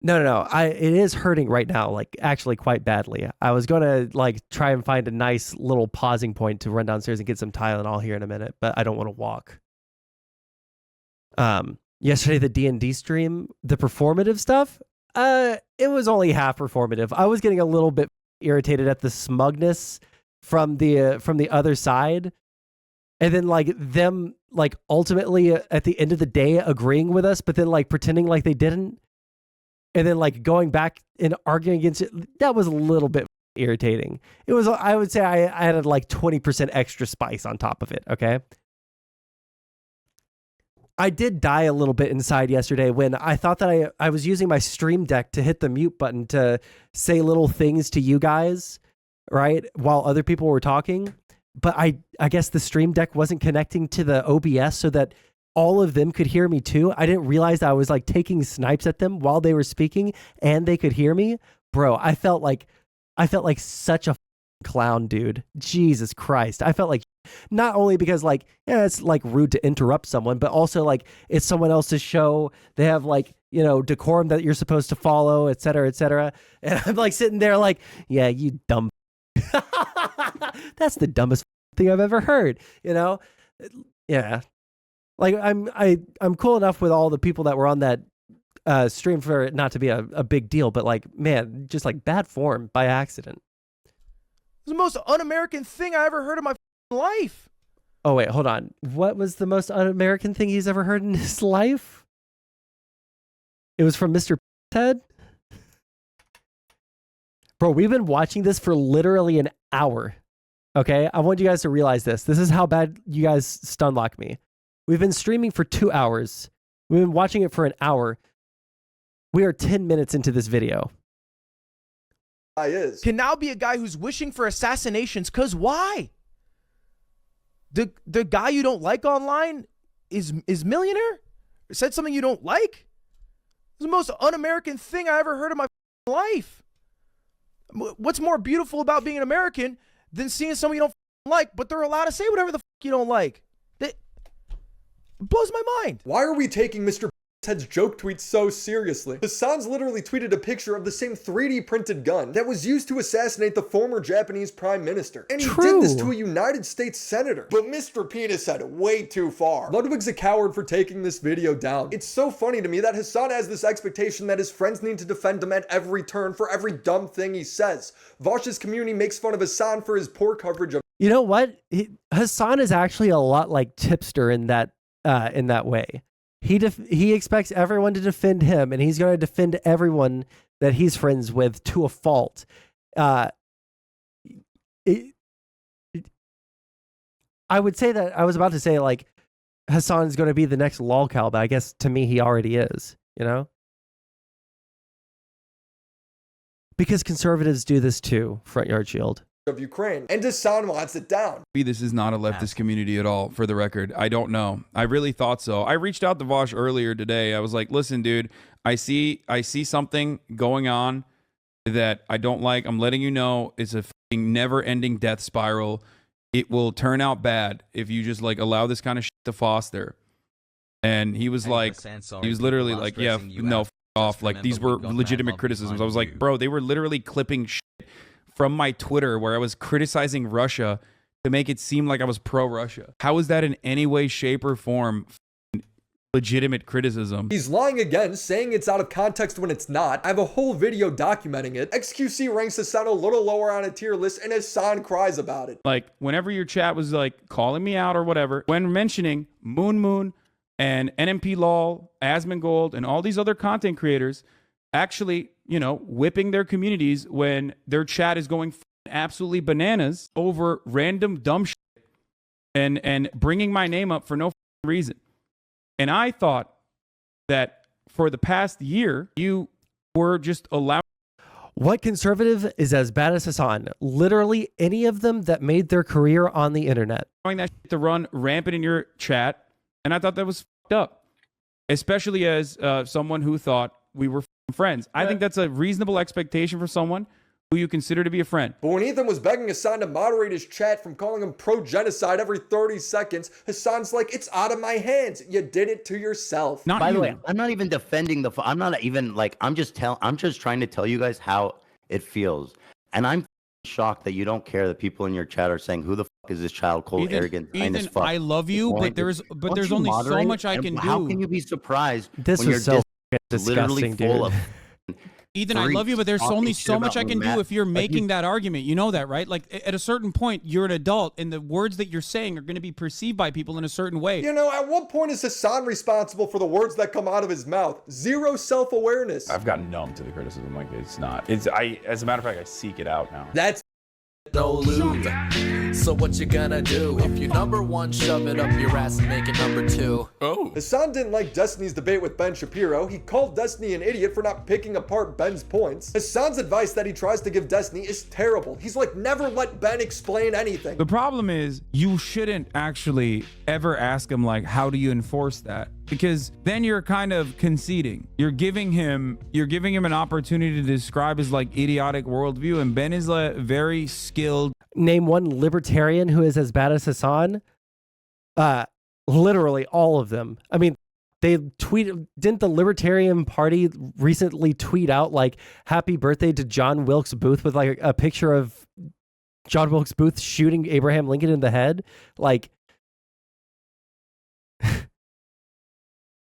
No. It is hurting right now, like actually quite badly. I was gonna like try and find a nice little pausing point to run downstairs and get some Tylenol here in a minute, but I don't want to walk. Yesterday the D&D stream, the performative stuff, it was only half performative. I was getting a little bit irritated at the smugness from the other side, and then like them like ultimately at the end of the day agreeing with us, but then like pretending like they didn't, and then like going back and arguing against it. That was a little bit irritating. It was, I would say I added like 20% extra spice on top of it. Okay. I did die a little bit inside yesterday when I thought that I was using my stream deck to hit the mute button to say little things to you guys, right? While other people were talking. But I guess the stream deck wasn't connecting to the OBS so that all of them could hear me too. I didn't realize that I was like taking snipes at them while they were speaking and they could hear me. Bro, I felt like such a clown, dude. Jesus Christ. I felt like, not only because like, yeah, it's like rude to interrupt someone, but also like it's someone else's show. They have like, you know, decorum that you're supposed to follow, et cetera, et cetera. And I'm like sitting there like, yeah, you dumb. That's the dumbest thing I've ever heard, you know? Yeah. Like I'm cool enough with all the people that were on that stream for it not to be a big deal, but like, man, just like bad form by accident. It's the most un-American thing I ever heard in my life. Oh wait, hold on. What was the most un-American thing he's ever heard in his life? It was from MrTed. Bro, we've been watching this for literally an hour. Okay, I want you guys to realize this. This is how bad you guys stun lock me. We've been streaming for 2 hours. We've been watching it for an hour. We are 10 minutes into this video. Can now be a guy who's wishing for assassinations, because why? The guy you don't like online is millionaire? Said something you don't like? It's the most un-American thing I ever heard in my life. What's more beautiful about being an American than seeing someone you don't like, but they're allowed to say whatever the you don't like? It blows my mind. Why are we taking Mr. Ted's joke tweets so seriously? Hassan's literally tweeted a picture of the same 3D printed gun that was used to assassinate the former Japanese prime minister. And he did this to a United States senator. But Mr. Penis said way too far. Ludwig's a coward for taking this video down. It's so funny to me that Hasan has this expectation that his friends need to defend him at every turn for every dumb thing he says. Vaush's community makes fun of Hasan for his poor coverage of— You know what? Hasan is actually a lot like Tipster in that way. He expects everyone to defend him, and he's going to defend everyone that he's friends with to a fault. I would say that I was about to say like Hasan is going to be the next lolcow, but I guess to me he already is, you know? Because conservatives do this too, Front Yard Shield. Of Ukraine, and Hasan wants it down. This is not a leftist community at all, for the record. I don't know. I really thought so. I reached out to Vaush earlier today. I was like, listen, dude, I see something going on that I don't like. I'm letting you know it's a fucking never-ending death spiral. It will turn out bad if you just like allow this kind of shit to foster. And he was like, he was literally like, yeah, no, off. Like, these were legitimate criticisms. I was like, bro, they were literally clipping shit from my Twitter where I was criticizing Russia to make it seem like I was pro-Russia. How is that in any way, shape, or form legitimate criticism? He's lying again, saying it's out of context when it's not. I have a whole video documenting it. XQC ranks Hasan a little lower on a tier list, and Hasan cries about it. Like, whenever your chat was like calling me out or whatever, when mentioning Moon and NMP Lol, Asmongold, and all these other content creators actually, you know, whipping their communities when their chat is going absolutely bananas over random dumb shit and bringing my name up for no reason. And I thought that for the past year, you were just allowing. What conservative is as bad as Hasan? Literally any of them that made their career on the internet. That shit to run rampant in your chat, and I thought that was fucked up, especially as someone who thought we were friends. I think that's a reasonable expectation for someone who you consider to be a friend. But when Ethan was begging Hasan to moderate his chat from calling him pro-genocide every 30 seconds, Hasan's like, it's out of my hands. You did it to yourself. By the way, I'm not even defending the. I'm not even like. I'm just trying to tell you guys how it feels, and I'm shocked that you don't care that people in your chat are saying, "Who the fuck is this child? Cold, arrogant, as fuck." I love you, but there's only so much I can do. How can you be surprised? This when was so literally disgusting, full dude. of Ethan, I love you, but there's only so much I can do if you're making that argument. You know that, right? Like, at a certain point, you're an adult, and the words that you're saying are going to be perceived by people in a certain way. You know, at what point is Hasan responsible for the words that come out of his mouth? Zero self-awareness. I've gotten numb to the criticism. Like, it's not. As a matter of fact, I seek it out now. That's no lube. So what you gonna do? If you're number one, shove it up your ass and make it number two. Oh. Hasan didn't like Destiny's debate with Ben Shapiro. He called Destiny an idiot for not picking apart Ben's points. Hasan's advice that he tries to give Destiny is terrible. He's like, never let Ben explain anything. The problem is, you shouldn't actually ever ask him, like, how do you enforce that? Because then you're kind of conceding. You're giving him an opportunity to describe his like idiotic worldview, and Ben is a very skilled. Name one libertarian who is as bad as Hasan. Literally all of them. I mean, they tweeted. Didn't the Libertarian Party recently tweet out like "Happy birthday" to John Wilkes Booth with like a picture of John Wilkes Booth shooting Abraham Lincoln in the head? Like.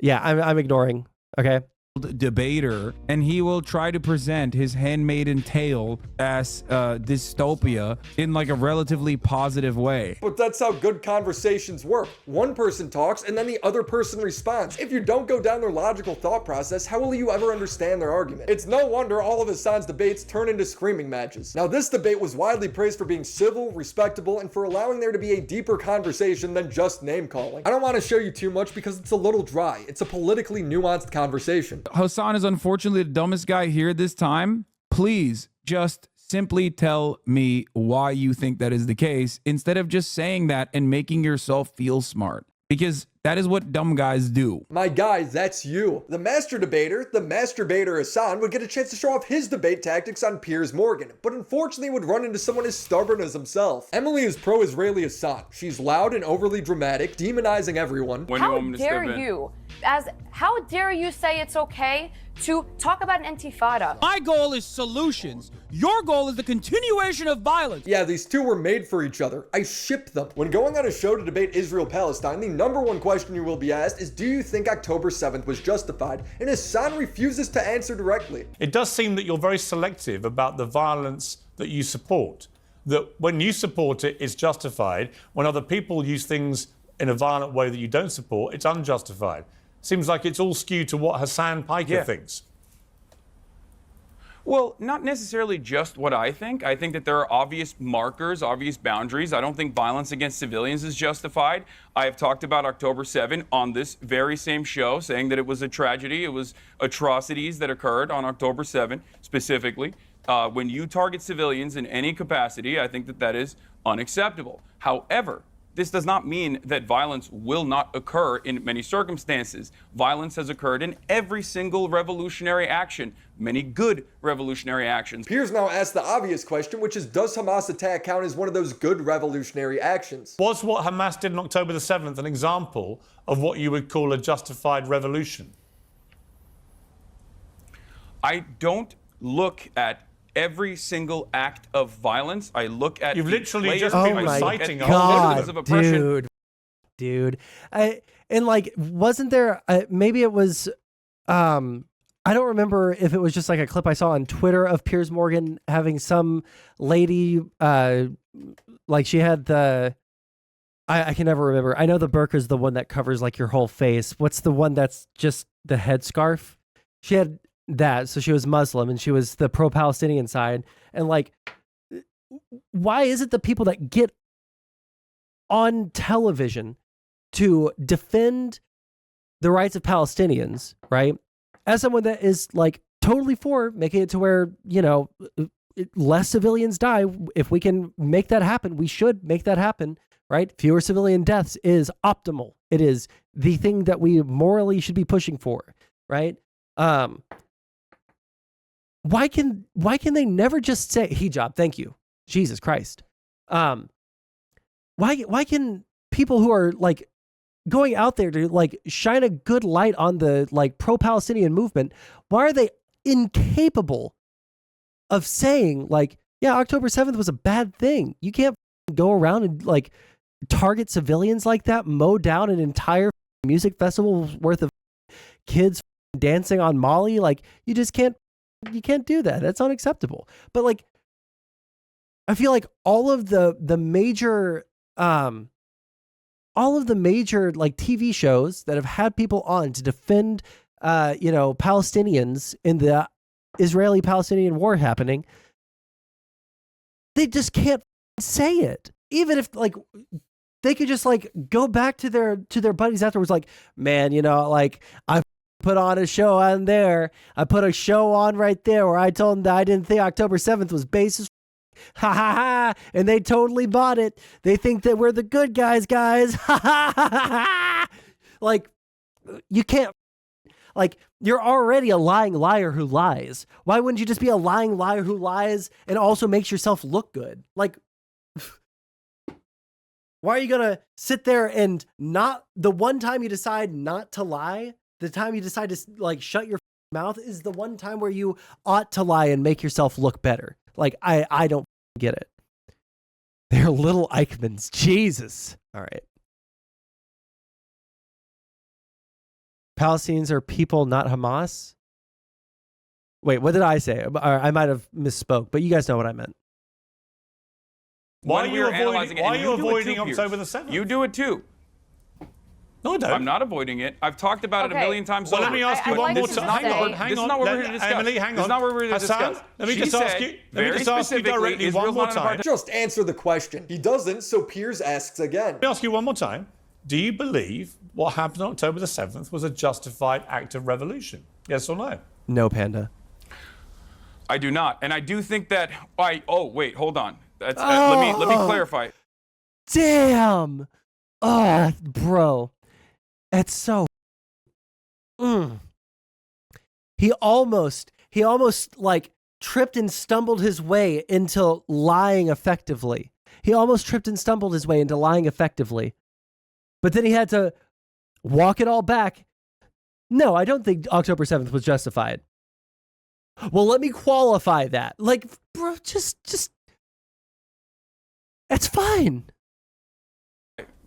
Yeah, I'm ignoring. Okay. Debater, and he will try to present his handmaiden tale as dystopia in like a relatively positive way. But that's how good conversations work. One person talks and then the other person responds. If you don't go down their logical thought process, how will you ever understand their argument? It's no wonder all of Hasan's debates turn into screaming matches. Now, this debate was widely praised for being civil, respectable, and for allowing there to be a deeper conversation than just name calling. I don't want to show you too much because it's a little dry. It's a politically nuanced conversation. Hasan is unfortunately the dumbest guy here this time. Please just simply tell me why you think that is the case instead of just saying that and making yourself feel smart. Because that is what dumb guys do. My guy, that's you. The master debater Hasan, would get a chance to show off his debate tactics on Piers Morgan, but unfortunately would run into someone as stubborn as himself. Emily is pro-Israeli Hasan. She's loud and overly dramatic, demonizing everyone. How dare you? How dare you say it's okay to talk about an intifada? My goal is solutions. Your goal is the continuation of violence. Yeah, these two were made for each other. I ship them. When going on a show to debate Israel-Palestine, the number one question you will be asked is, do you think October 7th was justified? And Hasan refuses to answer directly. It does seem that you're very selective about the violence that you support. That when you support it, it's justified. When other people use things in a violent way that you don't support, it's unjustified. Seems like it's all skewed to what Hasan Piker thinks. Well, not necessarily just what I think. I think that there are obvious markers, obvious boundaries. I don't think violence against civilians is justified. I have talked about October 7 on this very same show, saying that it was a tragedy. It was atrocities that occurred on October 7 specifically. When you target civilians in any capacity, I think that that is unacceptable. However, this does not mean that violence will not occur in many circumstances. Violence has occurred in every single revolutionary action, many good revolutionary actions. Piers now asks the obvious question, which is, does Hamas attack count as one of those good revolutionary actions? Was what Hamas did on October the 7th an example of what you would call a justified revolution? I don't look at every single act of violence. I look at you've literally just been inciting a God, of oppression. Dude. And like, wasn't there? Maybe it was. I don't remember if it was just like a clip I saw on Twitter of Piers Morgan having some lady. Like she had the. I can never remember. I know the burqa is the one that covers like your whole face. What's the one that's just the headscarf? She had that, so she was Muslim and she was the pro-Palestinian side. And like, why is it the people that get on television to defend the rights of Palestinians, right, as someone that is like totally for making it to where, you know, less civilians die. If we can make that happen, we should make that happen, right? Fewer civilian deaths is optimal. It is the thing that we morally should be pushing for, right? Why can they never just say hijab? Thank you, Jesus Christ. Why can people who are like going out there to like shine a good light on the like pro-Palestinian movement, why are they incapable of saying like, yeah, October 7th was a bad thing? You can't go around and like target civilians like that, mow down an entire music festival worth of kids dancing on Molly. Like you just can't do that. That's unacceptable. But like, I feel like all of the major like TV shows that have had people on to defend, you know, Palestinians in the Israeli-Palestinian war happening, they just can't say it. Even if like they could just like go back to their buddies afterwards, like, man, you know, like I put on a show on there. I put a show on right there where I told them that I didn't think October 7th was basis. Ha ha ha. And they totally bought it. They think that we're the good guys. Ha ha ha ha. Like, you can't, like, you're already a lying liar who lies. Why wouldn't you just be a lying liar who lies and also makes yourself look good? Like, why are you going to sit there and not, the one time you decide not to lie, the time you decide to like shut your mouth is the one time where you ought to lie and make yourself look better. Like, I don't get it. They're little Eichmanns. Jesus. All right. Palestinians are people, not Hamas. Wait, what did I say? I might have misspoke, but you guys know what I meant. Why are you avoiding October the 7th? You do it too. No, I don't. I'm not avoiding it. I've talked about it a million times well, over. let me ask you one more time. This is not what we're here to discuss. Emily, hang on. This is not what we're here to discuss. Let me just ask you directly one more time. Just answer the question. He doesn't, so Piers asks again. Let me ask you one more time. Do you believe what happened on October the 7th was a justified act of revolution? Yes or no? No, Panda. I do not. And I do think that... Oh, wait, hold on. Let me clarify. Damn. Oh, bro. That's so... He almost like tripped and stumbled his way into lying effectively. He almost tripped and stumbled his way into lying effectively. But then he had to walk it all back. No, I don't think October 7th was justified. Well, let me qualify that. Like, bro, just it's fine.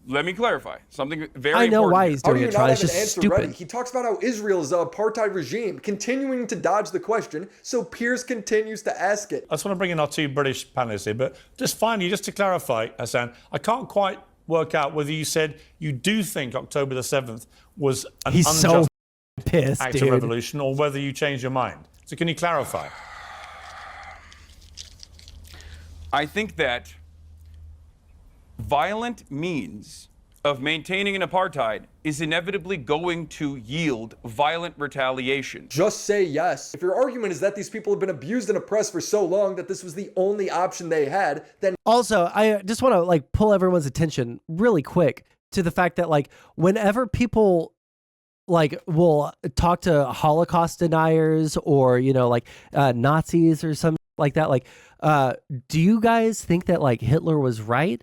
Let me clarify something very important. I know why he's doing it, Charlie. It's just stupid. Ready? He talks about how Israel is an apartheid regime, continuing to dodge the question, so Piers continues to ask it. I just want to bring in our two British panelists here, but just finally, just to clarify, Hassan, I can't quite work out whether you said you do think October the 7th was an unjust act of revolution or whether you changed your mind. So can you clarify? I think that violent means of maintaining an apartheid is inevitably going to yield violent retaliation. Just say yes. If your argument is that these people have been abused and oppressed for so long that this was the only option they had, then... Also, I just want to like pull everyone's attention really quick to the fact that like whenever people like will talk to Holocaust deniers or, you know, like Nazis or something like that, like, do you guys think that like Hitler was right?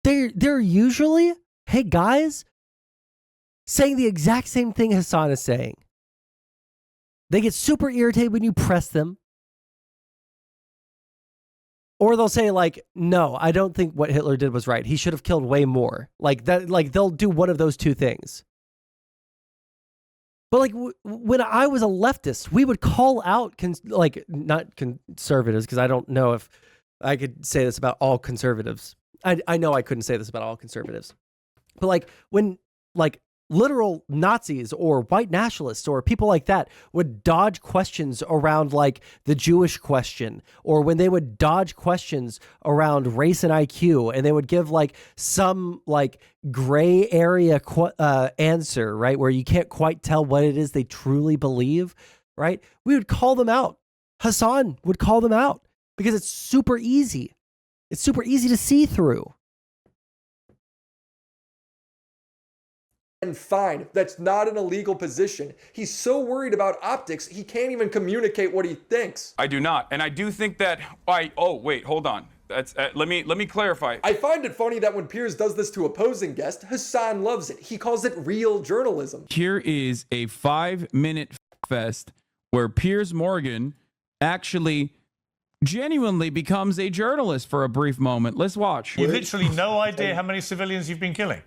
They're usually, hey guys, saying the exact same thing Hasan is saying. They get super irritated when you press them. Or they'll say like, no, I don't think what Hitler did was right. He should have killed way more. Like that, like they'll do one of those two things. But like when I was a leftist, we would call out not conservatives, because I don't know if I could say this about all conservatives. I know I couldn't say this about all conservatives. But like when like literal Nazis or white nationalists or people like that would dodge questions around like the Jewish question, or when they would dodge questions around race and IQ, and they would give like some like gray area answer, right, where you can't quite tell what it is they truly believe, right? We would call them out. Hasan would call them out because it's super easy. It's super easy to see through. And fine, that's not an illegal position. He's so worried about optics, he can't even communicate what he thinks. I do not, and I do think that. Oh wait, hold on. That's let me clarify. I find it funny that when Piers does this to opposing guests, Hasan loves it. He calls it real journalism. Here is a 5-minute fest where Piers Morgan actually genuinely becomes a journalist for a brief moment. Let's watch. You literally no idea how many civilians you've been killing.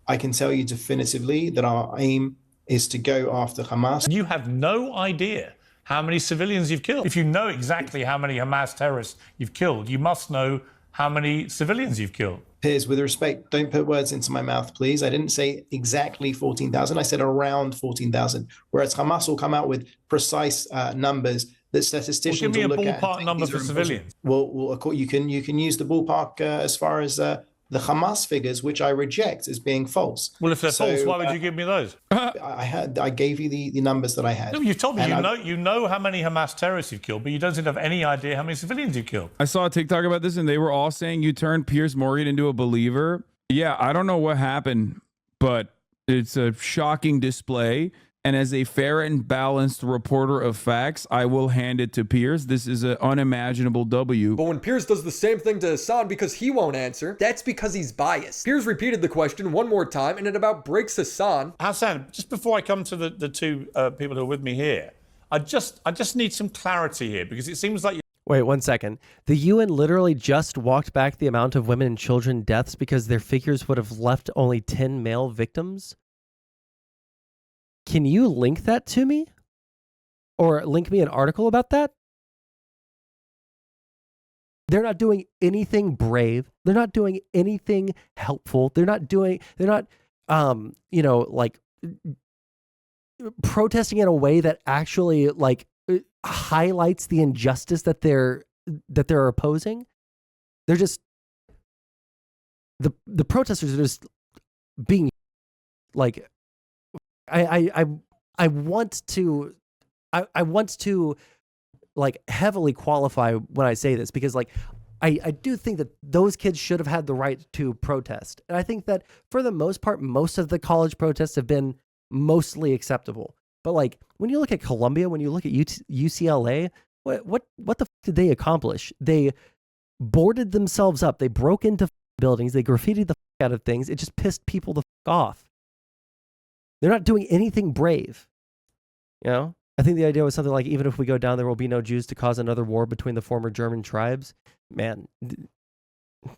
I can tell you definitively that our aim is to go after Hamas. You have no idea how many civilians you've killed. If you know exactly how many Hamas terrorists you've killed, you must know how many civilians you've killed. Piers, with respect, don't put words into my mouth, please. I didn't say exactly 14,000. I said around 14,000, whereas Hamas will come out with precise numbers that statisticians will look at. Give me a ballpark number for civilians. Well, you can use the ballpark as far as the Hamas figures, which I reject as being false. Well, if they're false, why would you give me those? I gave you the numbers that I had. No, you told me you know how many Hamas terrorists you've killed, but you don't seem to have any idea how many civilians you've killed. I saw a TikTok about this, and they were all saying you turned Piers Morgan into a believer. Yeah, I don't know what happened, but it's a shocking display. And as a fair and balanced reporter of facts, I will hand it to Piers. This is an unimaginable W. But when Piers does the same thing to Hasan because he won't answer, that's because he's biased. Piers repeated the question one more time, and it about breaks Hasan. Hasan, just before I come to the two people who are with me here, I just need some clarity here, because it seems like Wait 1 second. The UN literally just walked back the amount of women and children deaths because their figures would have left only 10 male victims. Can you link that to me? Or link me an article about that? They're not doing anything brave. They're not doing anything helpful. They're not, like protesting in a way that actually like highlights the injustice that they're opposing. They're just the protesters are just being like I want to like heavily qualify when I say this, because like I do think that those kids should have had the right to protest. And I think that for the most part, most of the college protests have been mostly acceptable. But like when you look at Columbia, when you look at UCLA, what the did they accomplish? They boarded themselves up. They broke into buildings. They graffitied the out of things. It just pissed people the off. They're not doing anything brave. You know? I think the idea was something like, even if we go down, there will be no Jews to cause another war between the former German tribes. Man,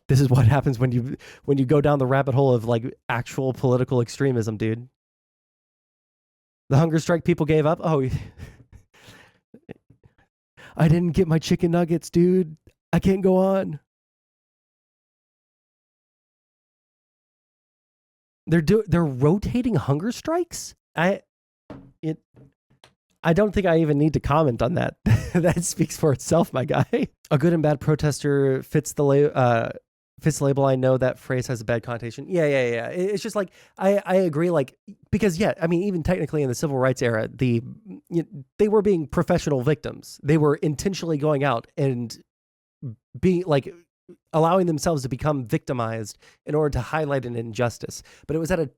this is what happens when you go down the rabbit hole of like actual political extremism, dude. The hunger strike people gave up. Oh, I didn't get my chicken nuggets, dude. I can't go on. They're rotating hunger strikes. I don't think I even need to comment on that. That speaks for itself, my guy. A good and bad protester fits the label. I know that phrase has a bad connotation. Yeah. It's just like I agree. Like, because I mean, even technically in the civil rights era, they were being professional victims. They were intentionally going out and being like allowing themselves to become victimized in order to highlight an injustice. But it was at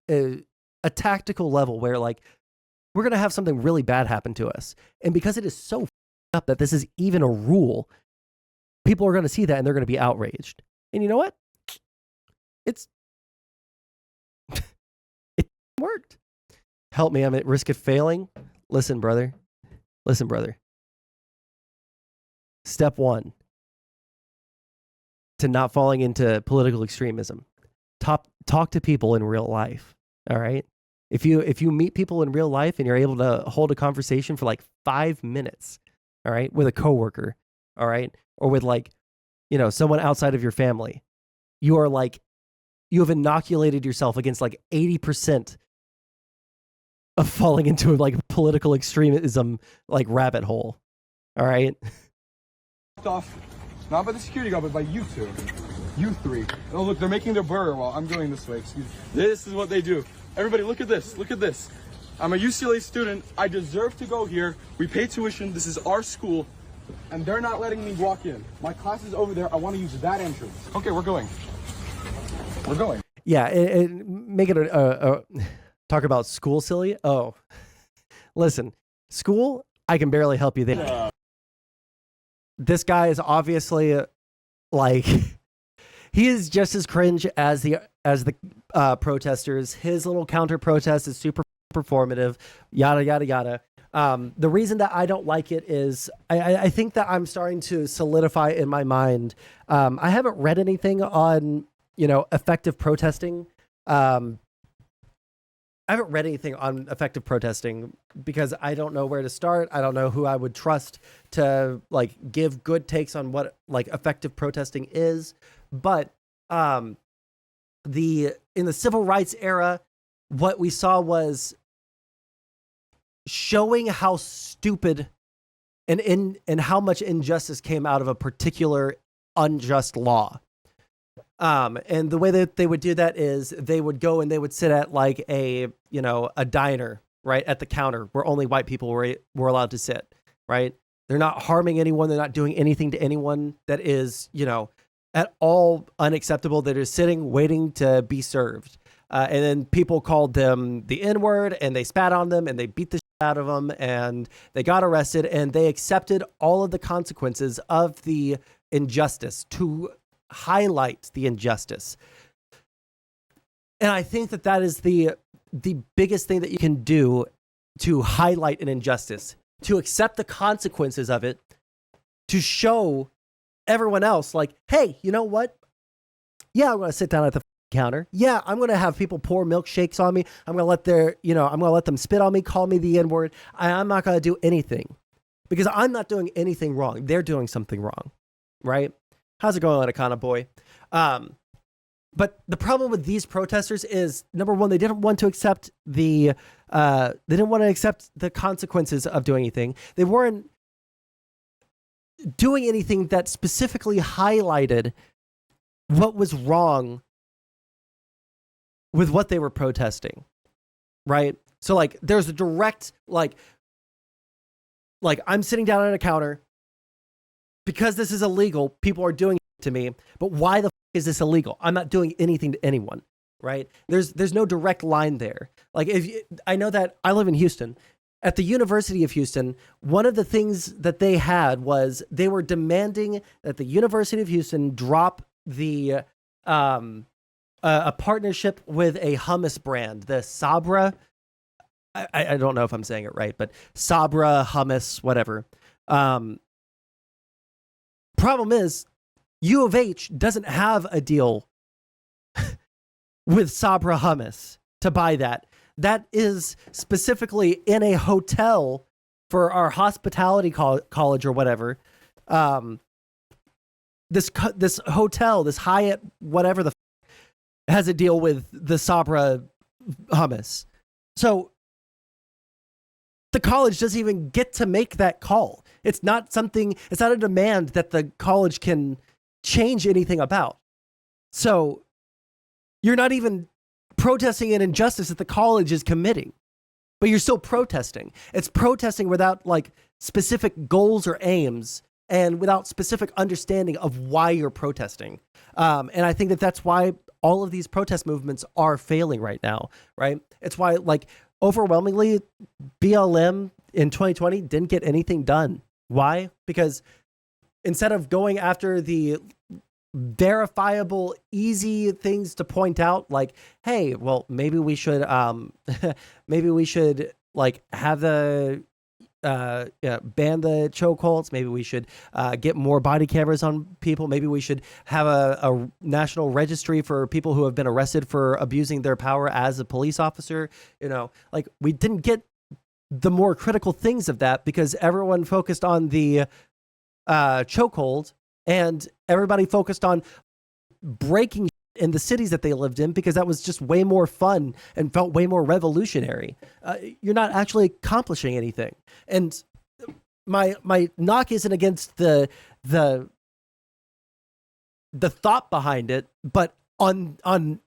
a tactical level where like, we're going to have something really bad happen to us. And because it is so up that this is even a rule, people are going to see that and they're going to be outraged. And you know what? It worked. Help me, I'm at risk of failing. Listen, brother. Step one to not falling into political extremism. Talk to people in real life. All right? If you meet people in real life and you're able to hold a conversation for like 5 minutes, all right, with a coworker, all right, or with like, someone outside of your family, you are like you have inoculated yourself against like 80% of falling into like political extremism, like rabbit hole. All right. Off, not by the security guard, but by you two. You three. Oh, look, they're making their burger while I'm going this way. Excuse me. This is what they do. Everybody, look at this. Look at this. I'm a UCLA student. I deserve to go here. We pay tuition. This is our school. And they're not letting me walk in. My class is over there. I want to use that entrance. Okay, we're going. We're going. Yeah, make it a talk about school silly. Oh, listen, school, I can barely help you there. This guy is obviously like, he is just as cringe as the protesters. His little counter protest is super performative, yada, yada, yada. The reason that I don't like it is I think that I'm starting to solidify in my mind. I haven't read anything on, effective protesting. I haven't read anything on effective protesting because I don't know where to start. I don't know who I would trust to like give good takes on what like effective protesting is. But in the civil rights era, what we saw was showing how stupid and how much injustice came out of a particular unjust law. And the way that they would do that is they would go and they would sit at like a diner, right, at the counter where only white people were allowed to sit, right? They're not harming anyone. They're not doing anything to anyone that is, at all unacceptable. They're just sitting, waiting to be served. And then people called them the N-word and they spat on them and they beat the shit out of them and they got arrested and they accepted all of the consequences of the injustice to highlight the injustice. And I think that is the biggest thing that you can do to highlight an injustice, to accept the consequences of it, to show everyone else like, hey, you know what? Yeah, I'm going to sit down at the counter. Yeah, I'm going to have people pour milkshakes on me. I'm going to let them spit on me, call me the N-word. I'm not going to do anything because I'm not doing anything wrong. They're doing something wrong, right? How's it going, Akana boy? But the problem with these protesters is, number one, they didn't want to accept the consequences of doing anything. They weren't doing anything that specifically highlighted what was wrong with what they were protesting, right? So like, there's a direct like I'm sitting down at a counter. Because this is illegal, people are doing it to me. But why the is this illegal? I'm not doing anything to anyone, right? There's no direct line there. Like I know that I live in Houston. At the University of Houston, one of the things that they had was they were demanding that the University of Houston drop the a partnership with a hummus brand, the Sabra. I don't know if I'm saying it right, but Sabra hummus, whatever. Problem is, U of H doesn't have a deal with Sabra hummus to buy that. That is specifically in a hotel for our hospitality college or whatever. This hotel, this Hyatt, whatever has a deal with the Sabra hummus. So the college doesn't even get to make that call. It's not a demand that the college can change anything about. So you're not even protesting an injustice that the college is committing, but you're still protesting. It's protesting without like specific goals or aims and without specific understanding of why you're protesting. And I think that that's why all of these protest movements are failing right now, right? It's why like overwhelmingly BLM in 2020 didn't get anything done. Why? Because instead of going after the verifiable, easy things to point out, like, hey, well, maybe we should like have the ban the chokeholds. Maybe we should get more body cameras on people. Maybe we should have a national registry for people who have been arrested for abusing their power as a police officer. Like we didn't get the more critical things of that because everyone focused on the chokehold and everybody focused on breaking in the cities that they lived in because that was just way more fun and felt way more revolutionary. You're not actually accomplishing anything. And my knock isn't against the thought behind it, but on when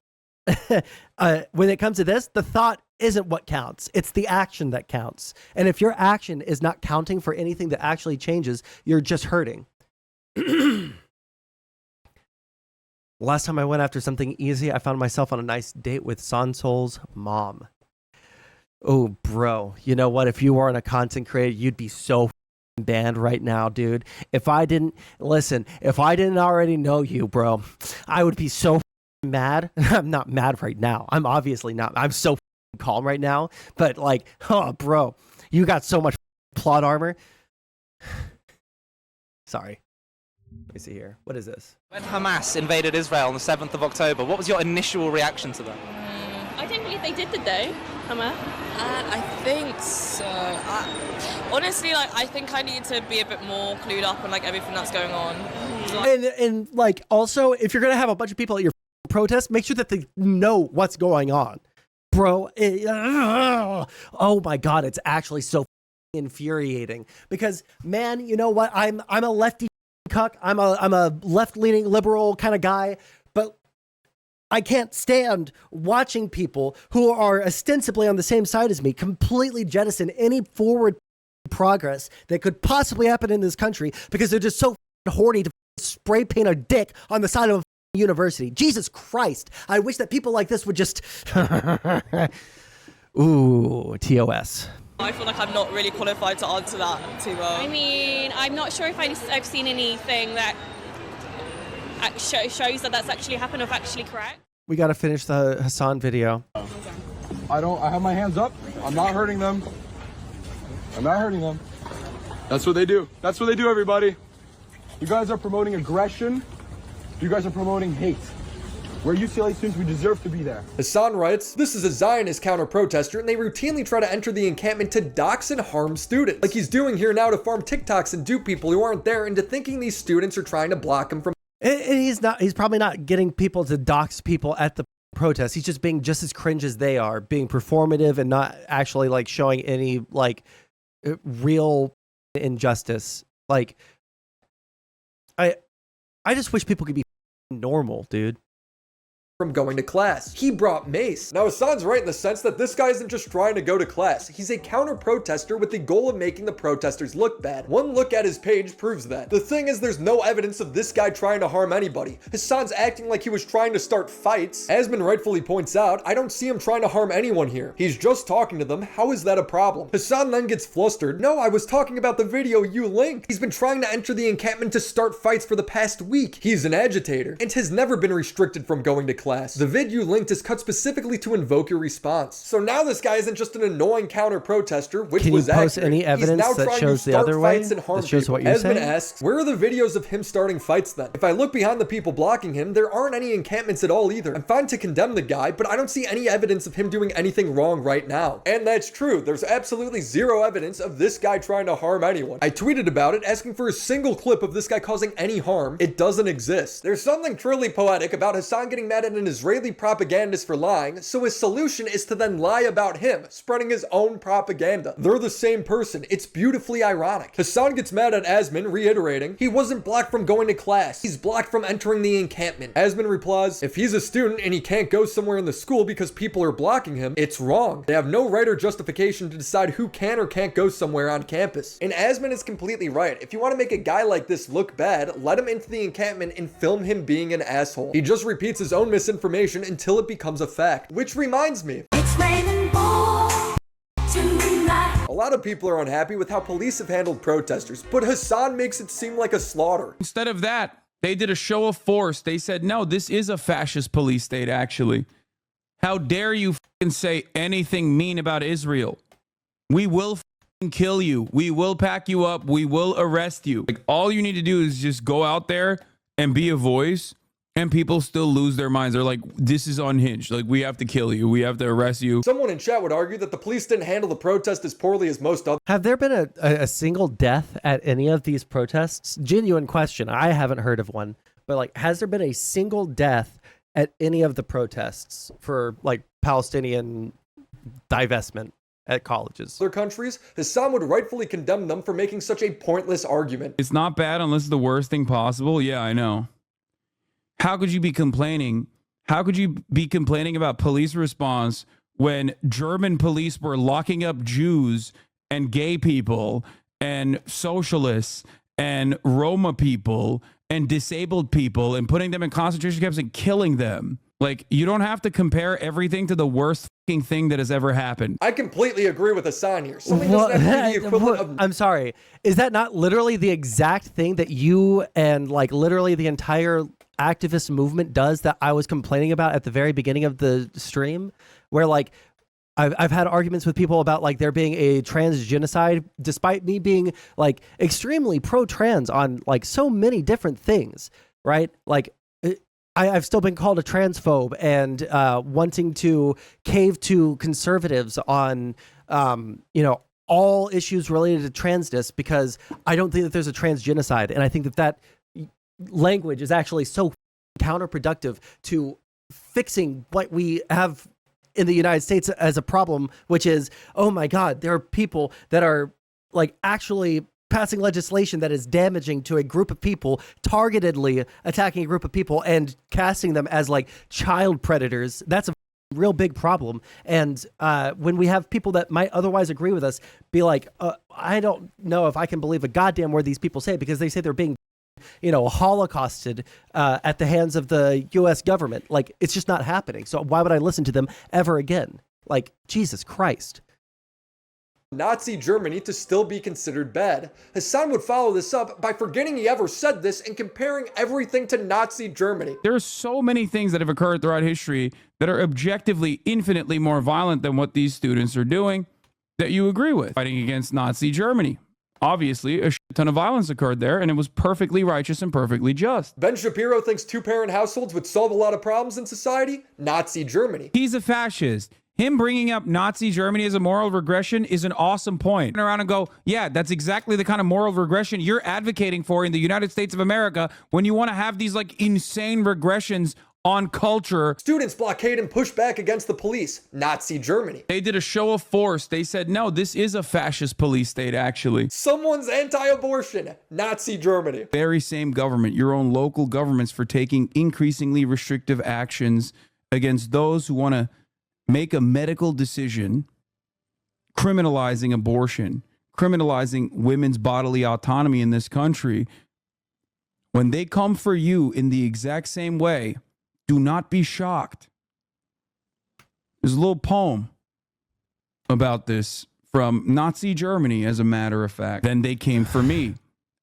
it comes to this, the thought isn't what counts. It's the action that counts. And if your action is not counting for anything that actually changes, you're just hurting. Last time I went after something easy, I found myself on a nice date with Sondsol's mom. Oh, bro, you know what? If you weren't a content creator, you'd be so banned right now, dude. If I didn't already know you, bro, I would be so mad. I'm not mad right now. I'm obviously not. I'm so calm right now. But like, oh, bro, you got so much plot armor. Sorry. Let me see here. What is this? When Hamas invaded Israel on the 7th of October, what was your initial reaction to that? I don't believe they did, Hamas? I think so. Honestly, I think I need to be a bit more clued up on everything that's going on. And like also, if you're gonna have a bunch of people at your protest, make sure that they know what's going on, bro. Oh my god, it's actually so infuriating because, man, you know what? I'm a lefty cuck. I'm a left-leaning liberal kind of guy, but I can't stand watching people who are ostensibly on the same side as me completely jettison any forward progress that could possibly happen in this country because they're just so horny to spray paint a dick on the side of a university. Jesus Christ. I wish that people like this would just ooh, TOS. I feel like I'm not really qualified to answer that too well. I mean, I'm not sure if I've seen anything that shows that that's actually happened or actually correct. We got to finish the Hasan video. I have my hands up. I'm not hurting them. I'm not hurting them. That's what they do. That's what they do, everybody. You guys are promoting aggression. You guys are promoting hate. We're UCLA students, we deserve to be there. Hasan writes, this is a Zionist counter-protester and they routinely try to enter the encampment to dox and harm students. Like he's doing here now to farm TikToks and dupe people who aren't there into thinking these students are trying to block him from. And he's probably not getting people to dox people at the protest. He's just being just as cringe as they are, being performative and not actually like showing any like real injustice. Like I just wish people could be normal, dude. From going to class. He brought mace. Now Hasan's right in the sense that this guy isn't just trying to go to class. He's a counter-protester with the goal of making the protesters look bad. One look at his page proves that. The thing is, there's no evidence of this guy trying to harm anybody. Hasan's acting like he was trying to start fights. Asman rightfully points out, I don't see him trying to harm anyone here. He's just talking to them. How is that a problem? Hasan then gets flustered. No, I was talking about the video you linked. He's been trying to enter the encampment to start fights for the past week. He's an agitator and has never been restricted from going to class. The vid you linked is cut specifically to invoke your response. So now this guy isn't just an annoying counter-protester, which Can was you post accurate. any evidence He's now that trying shows to the start other way? fights and harm That shows people. what you're Asman saying? asks, where are the videos of him starting fights then? If I look behind the people blocking him, there aren't any encampments at all either. I'm fine to condemn the guy, but I don't see any evidence of him doing anything wrong right now. And that's true. There's absolutely zero evidence of this guy trying to harm anyone. I tweeted about it, asking for a single clip of this guy causing any harm. It doesn't exist. There's something truly poetic about Hasan getting mad at an Israeli propagandist for lying, so his solution is to then lie about him, spreading his own propaganda. They're the same person. It's beautifully ironic. Hasan gets mad at Asman, reiterating, he wasn't blocked from going to class. He's blocked from entering the encampment. Asman replies, if he's a student and he can't go somewhere in the school because people are blocking him, it's wrong. They have no right or justification to decide who can or can't go somewhere on campus. And Asman is completely right. If you want to make a guy like this look bad, let him into the encampment and film him being an asshole. He just repeats his own misinformation until it becomes a fact. Which reminds me, it's raining balls tonight. A lot of people are unhappy with how police have handled protesters, but Hasan makes it seem like a slaughter. Instead of that, they did a show of force. They said, no, this is a fascist police state, actually. How dare you fucking say anything mean about Israel? We will fucking kill you. We will pack you up. We will arrest you. Like, all you need to do is just go out there and be a voice. And people still lose their minds. They're like, this is unhinged. Like, we have to kill you. We have to arrest you. Someone in chat would argue that the police didn't handle the protest as poorly as most others. Have there been a single death at any of these protests? Genuine question. I haven't heard of one. But like, has there been a single death at any of the protests for like Palestinian divestment at colleges. Other countries, Hasan would rightfully condemn them for making such a pointless argument. It's not bad unless it's the worst thing possible. Yeah, I know. How could you be complaining? How could you be complaining about police response when German police were locking up Jews and gay people and socialists and Roma people and disabled people and putting them in concentration camps and killing them? Like, you don't have to compare everything to the worst fucking thing that has ever happened. I completely agree with Hasan here. Something doesn't have to be the equivalent of... I'm sorry. Is that not literally the exact thing that you and like literally the entire activist movement does that I was complaining about at the very beginning of the stream? Where like I've had arguments with people about like there being a trans genocide, despite me being like extremely pro-trans on like so many different things, right? Like I've still been called a transphobe and wanting to cave to conservatives on, you know, all issues related to transness because I don't think that there's a trans genocide. And I think that that language is actually so counterproductive to fixing what we have in the United States as a problem, which is, oh my God, there are people that are like actually passing legislation that is damaging to a group of people, targetedly attacking a group of people and casting them as like child predators. That's a real big problem. And when we have people that might otherwise agree with us be like, I don't know if I can believe a goddamn word these people say because they say they're being, you know, holocausted at the hands of the US government. Like, it's just not happening. So why would I listen to them ever again? Like, Jesus Christ. Nazi Germany to still be considered bad. Hasan would follow this up by forgetting he ever said this and comparing everything to Nazi Germany. There are so many things that have occurred throughout history that are objectively infinitely more violent than what these students are doing that you agree with. Fighting against Nazi Germany. Obviously, a shit ton of violence occurred there, and it was perfectly righteous and perfectly just. Ben Shapiro thinks two-parent households would solve a lot of problems in society. Nazi Germany. He's a fascist. Him bringing up Nazi Germany as a moral regression is an awesome point. Turn around and go, yeah, that's exactly the kind of moral regression you're advocating for in the United States of America when you want to have these like insane regressions on culture. Students blockade and push back against the police. Nazi Germany. They did a show of force. They said, no, this is a fascist police state, actually. Someone's anti-abortion. Nazi Germany. Very same government, your own local governments, for taking increasingly restrictive actions against those who want to make a medical decision, criminalizing abortion, criminalizing women's bodily autonomy in this country. When they come for you in the exact same way, do not be shocked. There's a little poem about this from Nazi Germany, as a matter of fact. Then they came for me,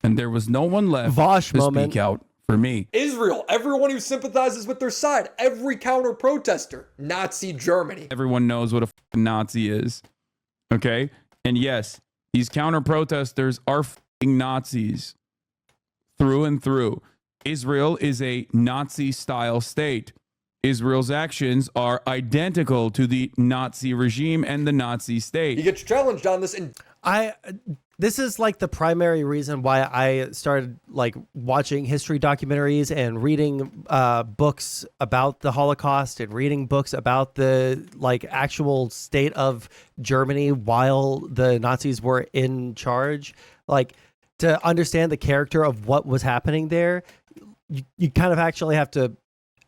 and there was no one left Vaush to moment. speak out for me. Israel, everyone who sympathizes with their side, every counter-protester. Nazi Germany. Everyone knows what a fucking Nazi is, okay? And yes, these counter-protesters are fucking Nazis through and through. Israel is a Nazi-style state. Israel's actions are identical to the Nazi regime and the Nazi state. He gets challenged on this, and this is like the primary reason why I started like watching history documentaries and reading books about the Holocaust and reading books about the like actual state of Germany while the Nazis were in charge. Like, to understand the character of what was happening there, you kind of actually have to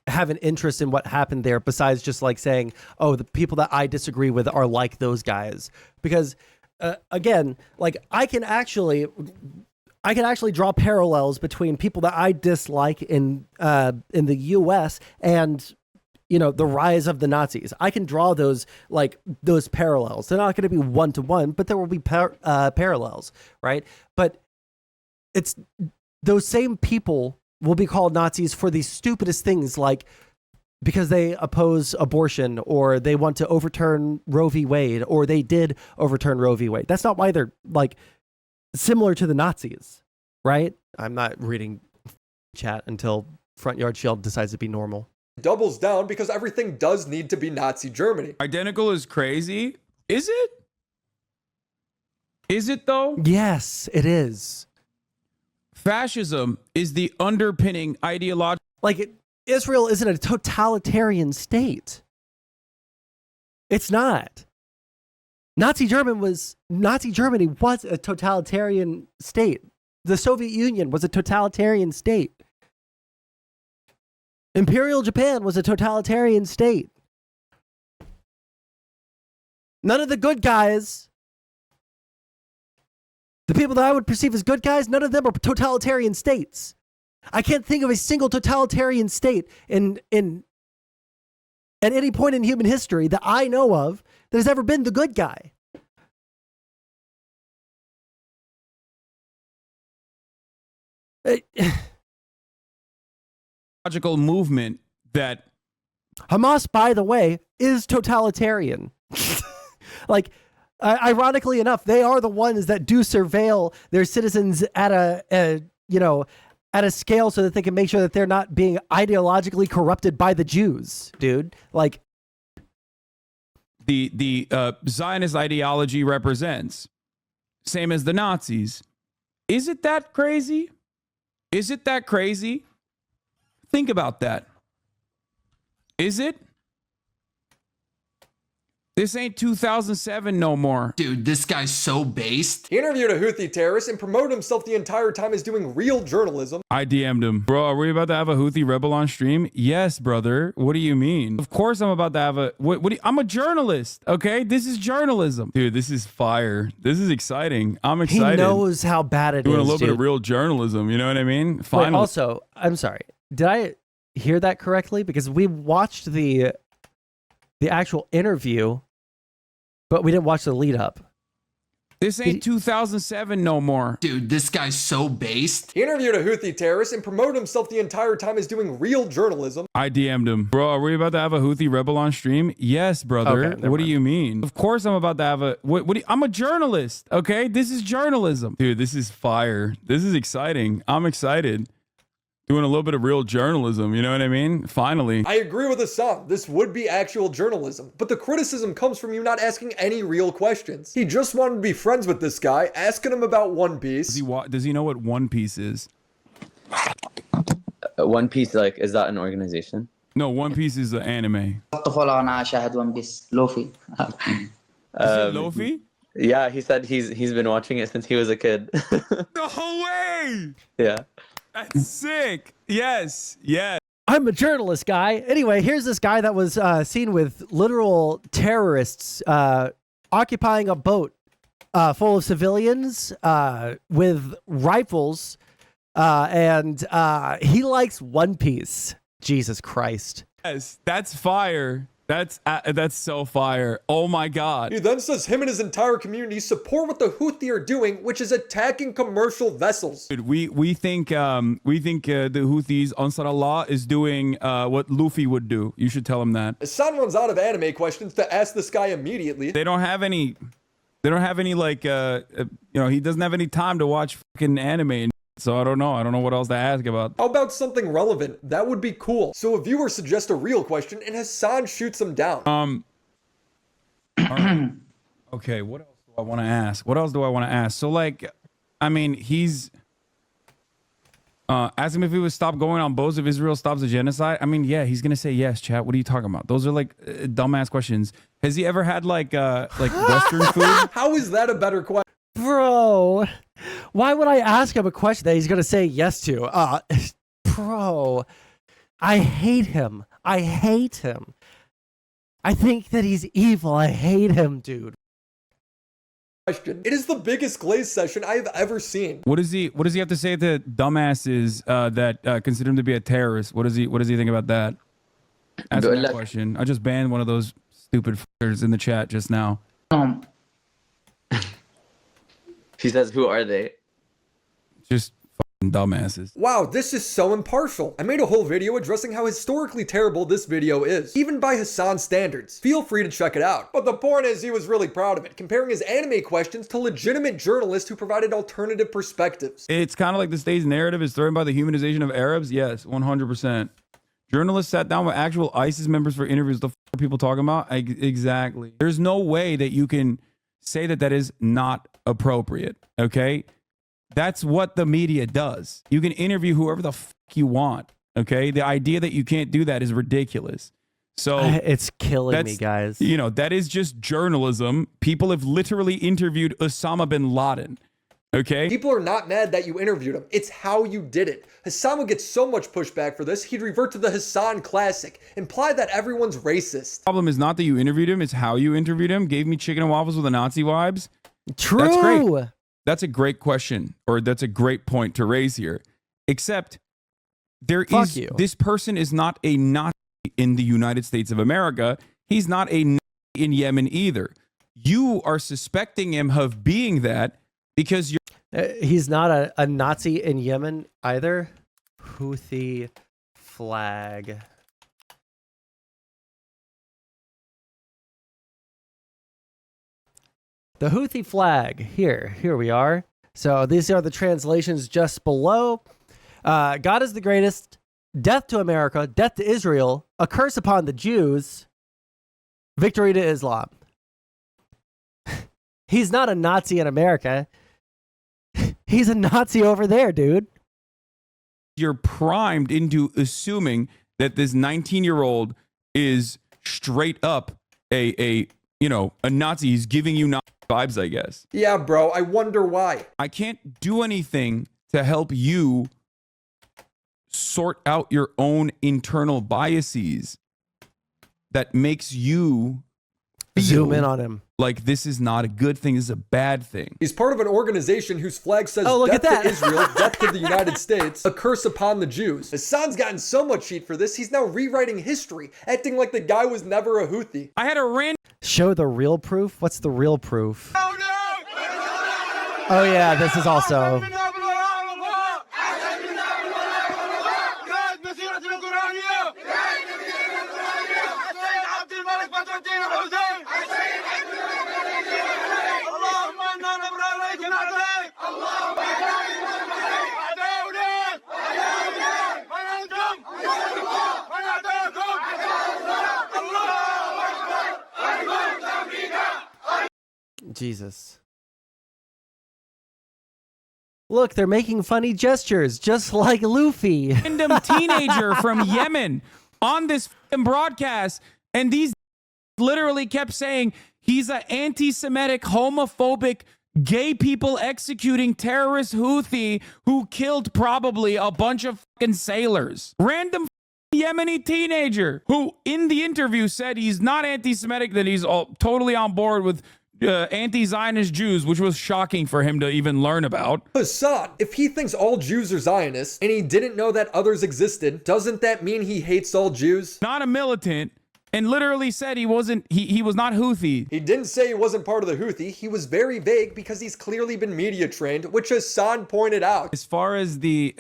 have an interest in what happened there besides just like saying, oh, the people that I disagree with are like those guys. Because again, like I can actually draw parallels between people that I dislike in the US and, you know, the rise of the Nazis. I can draw those parallels. They're not going to be one-to-one, but there will be parallels, right? But it's those same people will be called Nazis for the stupidest things, like because they oppose abortion or they want to overturn Roe v. Wade, or they did overturn Roe v. Wade. That's not why they're like similar to the Nazis, right? I'm not reading chat until Front Yard Shield decides to be normal. Doubles down because everything does need to be Nazi Germany. Identical is crazy. Is it? Is it though? Yes, it is. Fascism is the underpinning ideology. Like Israel isn't a totalitarian state. It's not. Nazi Germany was a totalitarian state. The Soviet Union was a totalitarian state. Imperial Japan was a totalitarian state. None of the good guys, the people that I would perceive as good guys, none of them are totalitarian states. I can't think of a single totalitarian state at any point in human history that I know of that has ever been the good guy. Logical movement that Hamas, by the way, is totalitarian. Like, ironically enough, they are the ones that do surveil their citizens at a scale so that they can make sure that they're not being ideologically corrupted by the Jews, dude. Like, the Zionist ideology represents, same as the Nazis. Is it that crazy? Is it that crazy? Think about that. Is it? This ain't 2007 no more. Dude, this guy's so based. He interviewed a Houthi terrorist and promoted himself the entire time as doing real journalism. I DM'd him. Bro, are we about to have a Houthi rebel on stream? Yes, brother. What do you mean? Of course I'm about to have a... I'm a journalist, okay? This is journalism. Dude, this is fire. This is exciting. I'm excited. He knows how bad it Doing is, a little bit dude. of real journalism, you know what I mean? Finally. Wait, also, I'm sorry. Did I hear that correctly? Because we watched the actual interview, but we didn't watch the lead up. This ain't 2007 no more. Dude, this guy's so based. He interviewed a Houthi terrorist and promoted himself the entire time as doing real journalism. I DM'd him. Bro, are we about to have a Houthi rebel on stream? Yes, brother. Okay, what do you mean? Of course I'm about to have a... I'm a journalist, okay? This is journalism. Dude, this is fire. This is exciting. I'm excited. Doing a little bit of real journalism, you know what I mean? Finally. I agree with Hassan. This would be actual journalism, but the criticism comes from you not asking any real questions. He just wanted to be friends with this guy, asking him about One Piece. Does he know what One Piece is? One Piece, like, is that an organization? No, One Piece is an anime. Luffy. Luffy? Yeah, he said he's been watching it since he was a kid. No way! Yeah. That's sick. Yes. Yes. I'm a journalist, guy. Anyway, here's this guy that was seen with literal terrorists occupying a boat full of civilians with rifles, and he likes One Piece. Jesus Christ. Yes, that's fire. That's so fire. Oh my God. He then says him and his entire community support what the Houthi are doing, which is attacking commercial vessels. Dude, we think the Houthis, Ansar Allah, is doing what Luffy would do. You should tell him that. Hassan runs out of anime questions to ask this guy immediately. They don't have any like he doesn't have any time to watch fucking anime. So I don't know what else to ask about. How about something relevant? That would be cool. So a viewer suggests a real question and Hassan shoots him down. Okay, what else do I want to ask? So like, I mean, he's ask him if he would stop going on boats if Israel stops the genocide. I mean, yeah, he's gonna say yes, chat. What are you talking about? Those are like dumbass questions. Has he ever had like Western food? How is that a better question? Bro, why would I ask him a question that he's going to say yes to? Bro, I hate him. I hate him. I think that he's evil. I hate him, dude. It is the biggest Glaze session I have ever seen. What does he have to say to dumbasses that consider him to be a terrorist? What does he think about that? Ask me that question. I just banned one of those stupid fuckers in the chat just now. He says, who are they? Just fucking dumbasses. Wow, this is so impartial. I made a whole video addressing how historically terrible this video is, even by Hassan standards. Feel free to check it out. But the point is, he was really proud of it, comparing his anime questions to legitimate journalists who provided alternative perspectives. It's kind of like the state's narrative is threatened by the humanization of Arabs. Yes, 100%. Journalists sat down with actual ISIS members for interviews. The fuck are people talking about? Exactly. There's no way that you can say that is not appropriate, okay? That's what the media does. You can interview whoever the fuck you want. Okay, the idea that you can't do that is ridiculous. So it's killing me, that's, guys. You know, that is just journalism. People have literally interviewed Osama bin Laden. Okay. People are not mad that you interviewed him. It's how you did it. Hassan would get so much pushback for this, he'd revert to the Hassan classic, imply that everyone's racist. Problem is not that you interviewed him, it's how you interviewed him. Gave me chicken and waffles with the Nazi vibes. True. That's great. That's a great question, or that's a great point to raise here. Except this person is not a Nazi in the United States of America. He's not a Nazi in Yemen either. You are suspecting him of being that because you're he's not a Nazi in Yemen either. Houthi flag. The Houthi flag. Here we are. So these are the translations just below. God is the greatest. Death to America. Death to Israel. A curse upon the Jews. Victory to Islam. He's not a Nazi in America. He's a Nazi over there, dude. You're primed into assuming that this 19-year-old is straight up a Nazi. He's giving you Nazi vibes, I guess. Yeah, bro, I wonder why. I can't do anything to help you sort out your own internal biases that makes you zoom in on him. Like this is not a good thing, this is a bad thing. He's part of an organization whose flag says death to Israel, death to the United States, a curse upon the Jews. Hassan's gotten so much heat for this, he's now rewriting history, acting like the guy was never a Houthi. I had a random... Show the real proof? What's the real proof? Oh yeah, this is also... Jesus. Look, they're making funny gestures, just like Luffy. Random teenager from Yemen on this broadcast, and these literally kept saying he's an anti-Semitic, homophobic, gay people executing terrorist Houthi who killed probably a bunch of fucking sailors. Random Yemeni teenager who in the interview said he's not anti-Semitic, that he's totally on board with anti-Zionist Jews, which was shocking for him to even learn about. Hassan, if he thinks all Jews are Zionists and he didn't know that others existed, doesn't that mean he hates all Jews? Not a militant, and literally said he wasn't. He was not Houthi. He didn't say he wasn't part of the Houthi. He was very vague because he's clearly been media trained, which Hassan pointed out. As far as the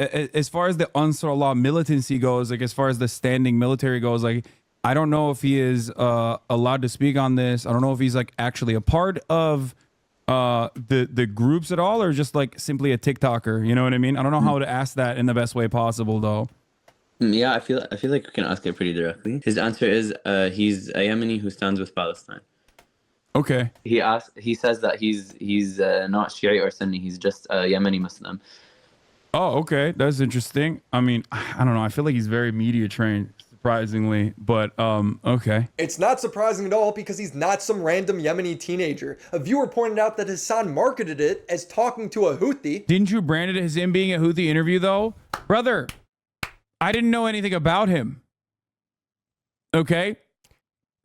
Ansar Allah militancy goes, like as far as the standing military goes, like I don't know if he is allowed to speak on this. I don't know if he's like actually a part of the groups at all, or just like simply a TikToker. You know what I mean? I don't know how to ask that in the best way possible, though. Yeah, I feel like we can ask it pretty directly. His answer is he's a Yemeni who stands with Palestine. Okay. He says that he's not Shiite or Sunni. He's just a Yemeni Muslim. Oh, okay, that's interesting. I mean, I don't know. I feel like he's very media trained, surprisingly, but okay. It's not surprising at all because he's not some random Yemeni teenager. A viewer pointed out that Hassan marketed it as talking to a Houthi. Didn't you brand it as him being a Houthi interview, though? Brother, I didn't know anything about him. Okay?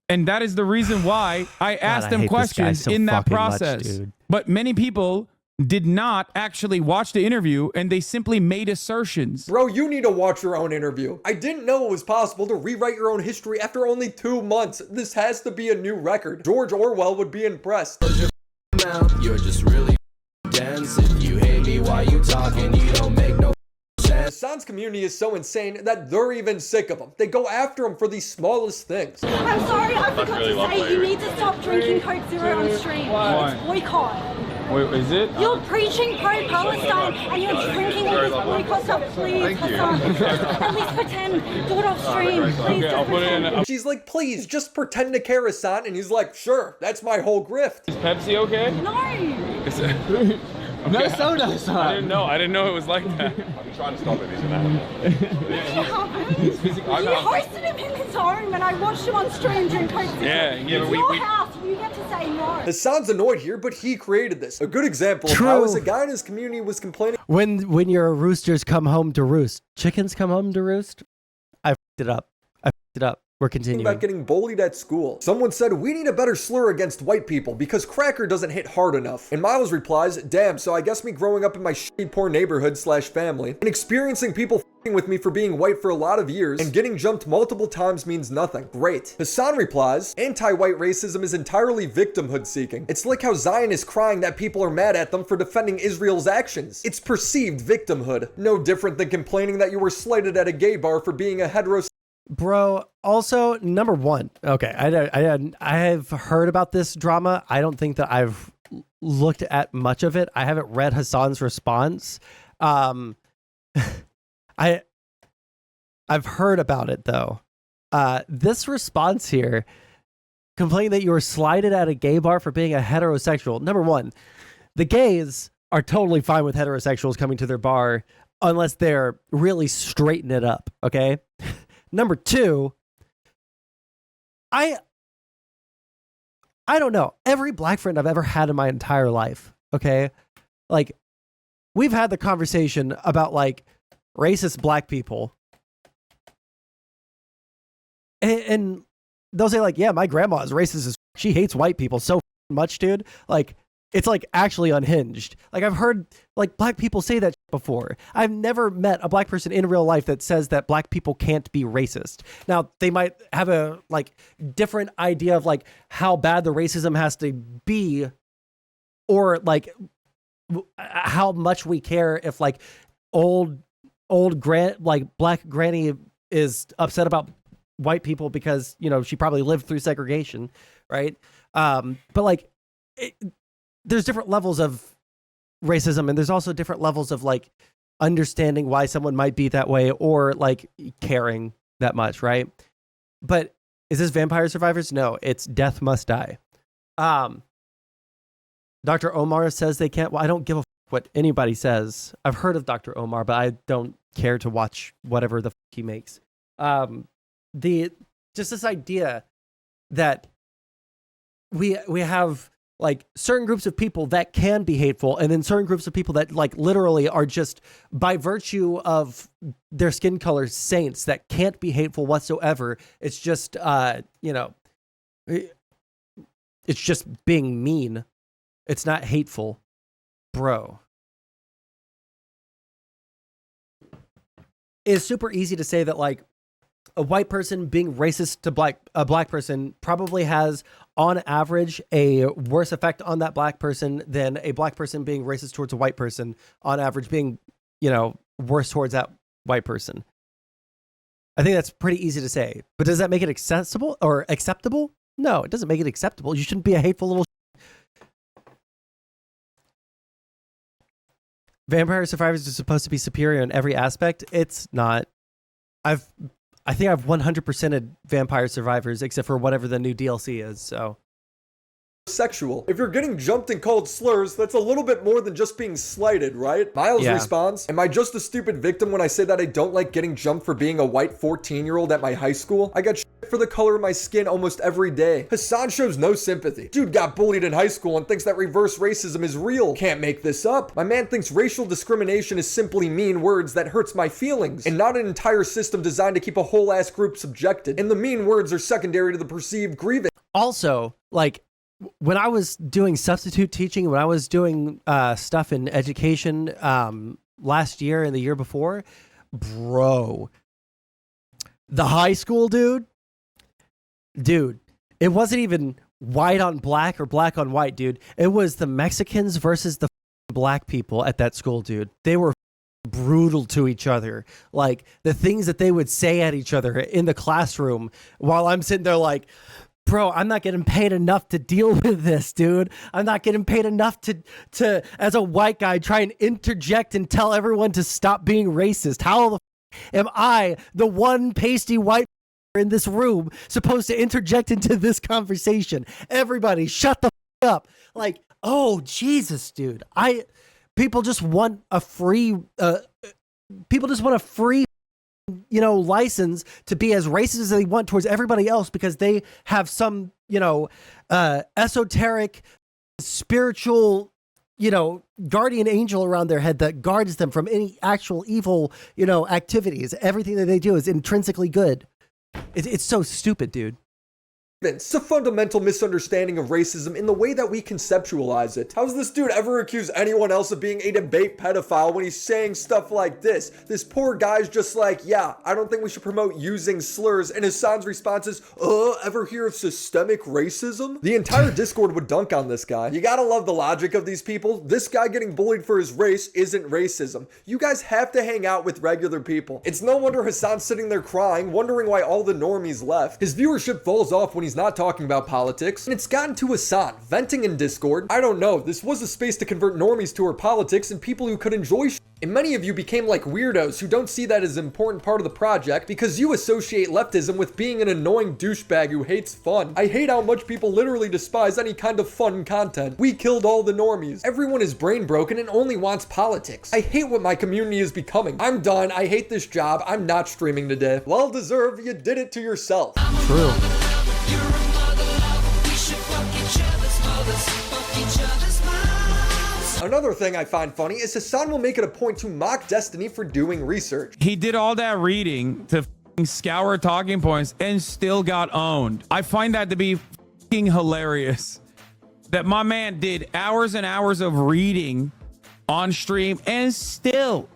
And that is the reason why I asked him questions in that process. But many people did not actually watch the interview, and they simply made assertions. Bro, you need to watch your own interview. I didn't know it was possible to rewrite your own history after only 2 months. This has to be a new record. George Orwell would be impressed. You're just really dense. If you hate me while you talking, you don't make no sense. Hassan's community is so insane that they're even sick of him. They go after him for the smallest things. I'm sorry, I forgot to say, you need to stop drinking Coke Zero on stream. Why? It's boycott. Wait, is it? You're preaching pro-Palestine and you're drinking all this boycott stuff. Please, Hassan. At least pretend. Do it off stream. Please. Okay, I'll put it in. She's like, please, just pretend to care, Hassan. And he's like, sure, that's my whole grift. Is Pepsi okay? No. No soda, Hassan. I didn't know it was like that. I'm trying to stop it. He's an animal. You hosted him in his home, and I watched him on stream drink Coke. Yeah, it's your house. You get to say no. Hassan's annoyed here, but he created this. A good example of how as a guy in his community was complaining. When your roosters come home to roost, chickens come home to roost. I fucked it up. We're continuing. About getting bullied at school. Someone said, we need a better slur against white people because cracker doesn't hit hard enough. And Miles replies, damn, so I guess me growing up in my shitty poor neighborhood / family and experiencing people f***ing with me for being white for a lot of years and getting jumped multiple times means nothing. Great. Hassan replies, anti-white racism is entirely victimhood seeking. It's like how Zion is crying that people are mad at them for defending Israel's actions. It's perceived victimhood. No different than complaining that you were slighted at a gay bar for being a heterosexual. Bro, also, number one, okay, I have heard about this drama. I don't think that I've looked at much of it. I haven't read Hassan's response. I've heard about it, though. This response here, complaining that you were slighted at a gay bar for being a heterosexual. Number one, the gays are totally fine with heterosexuals coming to their bar unless they're really straightening it up, okay? Number two, I don't know. Every black friend I've ever had in my entire life, okay? Like, we've had the conversation about, like, racist black people. And they'll say, like, yeah, my grandma is racist as she hates white people so much, dude. Like, it's, like, actually unhinged. Like, I've heard, like, black people say that before. I've never met a black person in real life that says that black people can't be racist. Now, they might have a, like, different idea of, like, how bad the racism has to be, or, like, how much we care if, like, old black granny is upset about white people because, you know, she probably lived through segregation, right? But, like, there's different levels of racism, and there's also different levels of, like, understanding why someone might be that way or, like, caring that much, right? But is this Vampire Survivors? No, it's Death Must Die. Dr. Omar says they can't. Well, I don't give a what anybody says. I've heard of Dr. Omar, but I don't care to watch whatever the he makes. Just this idea that we have, like, certain groups of people that can be hateful, and then certain groups of people that, like, literally are just, by virtue of their skin color, saints that can't be hateful whatsoever. It's just, you know, it's just being mean. It's not hateful, bro. It's super easy to say that, like, a white person being racist to a black person probably has, on average, a worse effect on that black person than a black person being racist towards a white person, on average being, you know, worse towards that white person. I think that's pretty easy to say. But does that make it accessible or acceptable? No, it doesn't make it acceptable. You shouldn't be a hateful little Vampire Survivors is supposed to be superior in every aspect. It's not. I think I've 100%ed Vampire Survivors, except for whatever the new DLC is, so. Sexual. If you're getting jumped and called slurs, that's a little bit more than just being slighted, right? Miles responds, am I just a stupid victim when I say that I don't like getting jumped for being a white 14-year-old at my high school? I got shit for the color of my skin almost every day. Hassan shows no sympathy. Dude got bullied in high school and thinks that reverse racism is real. Can't make this up. My man thinks racial discrimination is simply mean words that hurts my feelings, and not an entire system designed to keep a whole ass group subjected. And the mean words are secondary to the perceived grievance. Also, like, when I was doing substitute teaching, when I was doing stuff in education last year and the year before, bro, the high school dude, it wasn't even white on black or black on white, dude. It was the Mexicans versus the black people at that school, dude. They were brutal to each other. Like, the things that they would say at each other in the classroom while I'm sitting there like, bro, I'm not getting paid enough to deal with this, dude. I'm not getting paid enough to as a white guy, try and interject and tell everyone to stop being racist. How the am I, the one pasty white in this room, supposed to interject into this conversation? Everybody, shut the up. Like, oh, Jesus, dude. people just want a free license to be as racist as they want towards everybody else because they have some, esoteric, spiritual, guardian angel around their head that guards them from any actual evil, activities. Everything that they do is intrinsically good. It's so stupid, dude. It's a fundamental misunderstanding of racism in the way that we conceptualize it. How's this dude ever accuse anyone else of being a debate pedophile when he's saying stuff like this? This poor guy's just like, yeah, I don't think we should promote using slurs, and Hasan's response is, ever hear of systemic racism? The entire Discord would dunk on this guy. You gotta love the logic of these people. This guy getting bullied for his race isn't racism. You guys have to hang out with regular people. It's no wonder Hasan's sitting there crying, wondering why all the normies left. His viewership falls off when he's not talking about politics, and it's gotten to Hasan venting in Discord. I don't know, this was a space to convert normies to our politics and people who could enjoy and many of you became like weirdos who don't see that as an important part of the project because you associate leftism with being an annoying douchebag who hates fun. I hate how much people literally despise any kind of fun content. We killed all the normies. Everyone is brain broken and only wants politics. I hate what my community is becoming. I'm done. I hate this job. I'm not streaming today. Well deserved. You did it to yourself. True. Another thing I find funny is Hasan will make it a point to mock Destiny for doing research. He did all that reading to scour talking points and still got owned. I find that to be hilarious. That my man did hours and hours of reading on stream and still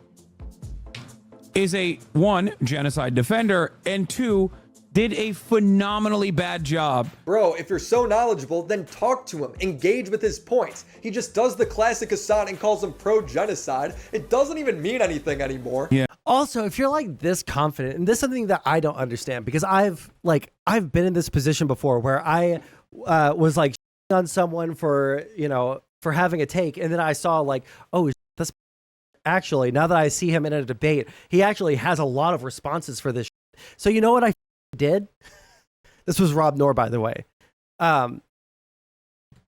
is a 1, genocide defender, and 2, did a phenomenally bad job. Bro, if you're so knowledgeable, then talk to him. Engage with his points. He just does the classic Hasan and calls him pro-genocide. It doesn't even mean anything anymore. Yeah. Also, if you're like this confident, and this is something that I don't understand because I've been in this position before where I was like on someone for having a take, and then I saw like, oh, that's actually, now that I see him in a debate, he actually has a lot of responses for this. So you know what I did? This was Rob Noor, by the way. No,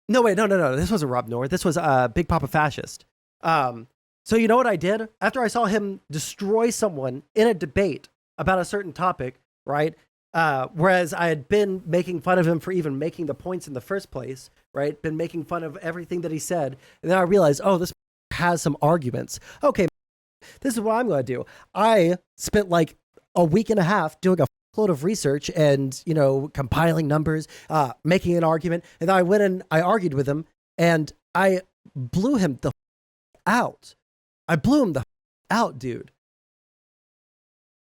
this wasn't Rob Noor. This was Big Papa Fascist. So you know what I did? After I saw him destroy someone in a debate about a certain topic, right? Whereas I had been making fun of him for even making the points in the first place, right? Been making fun of everything that he said. And then I realized, oh, this has some arguments. Okay, this is what I'm going to do. I spent like a week and a half doing a load of research and, compiling numbers, making an argument. And then I went and I argued with him and I blew him the out. I blew him the out, dude.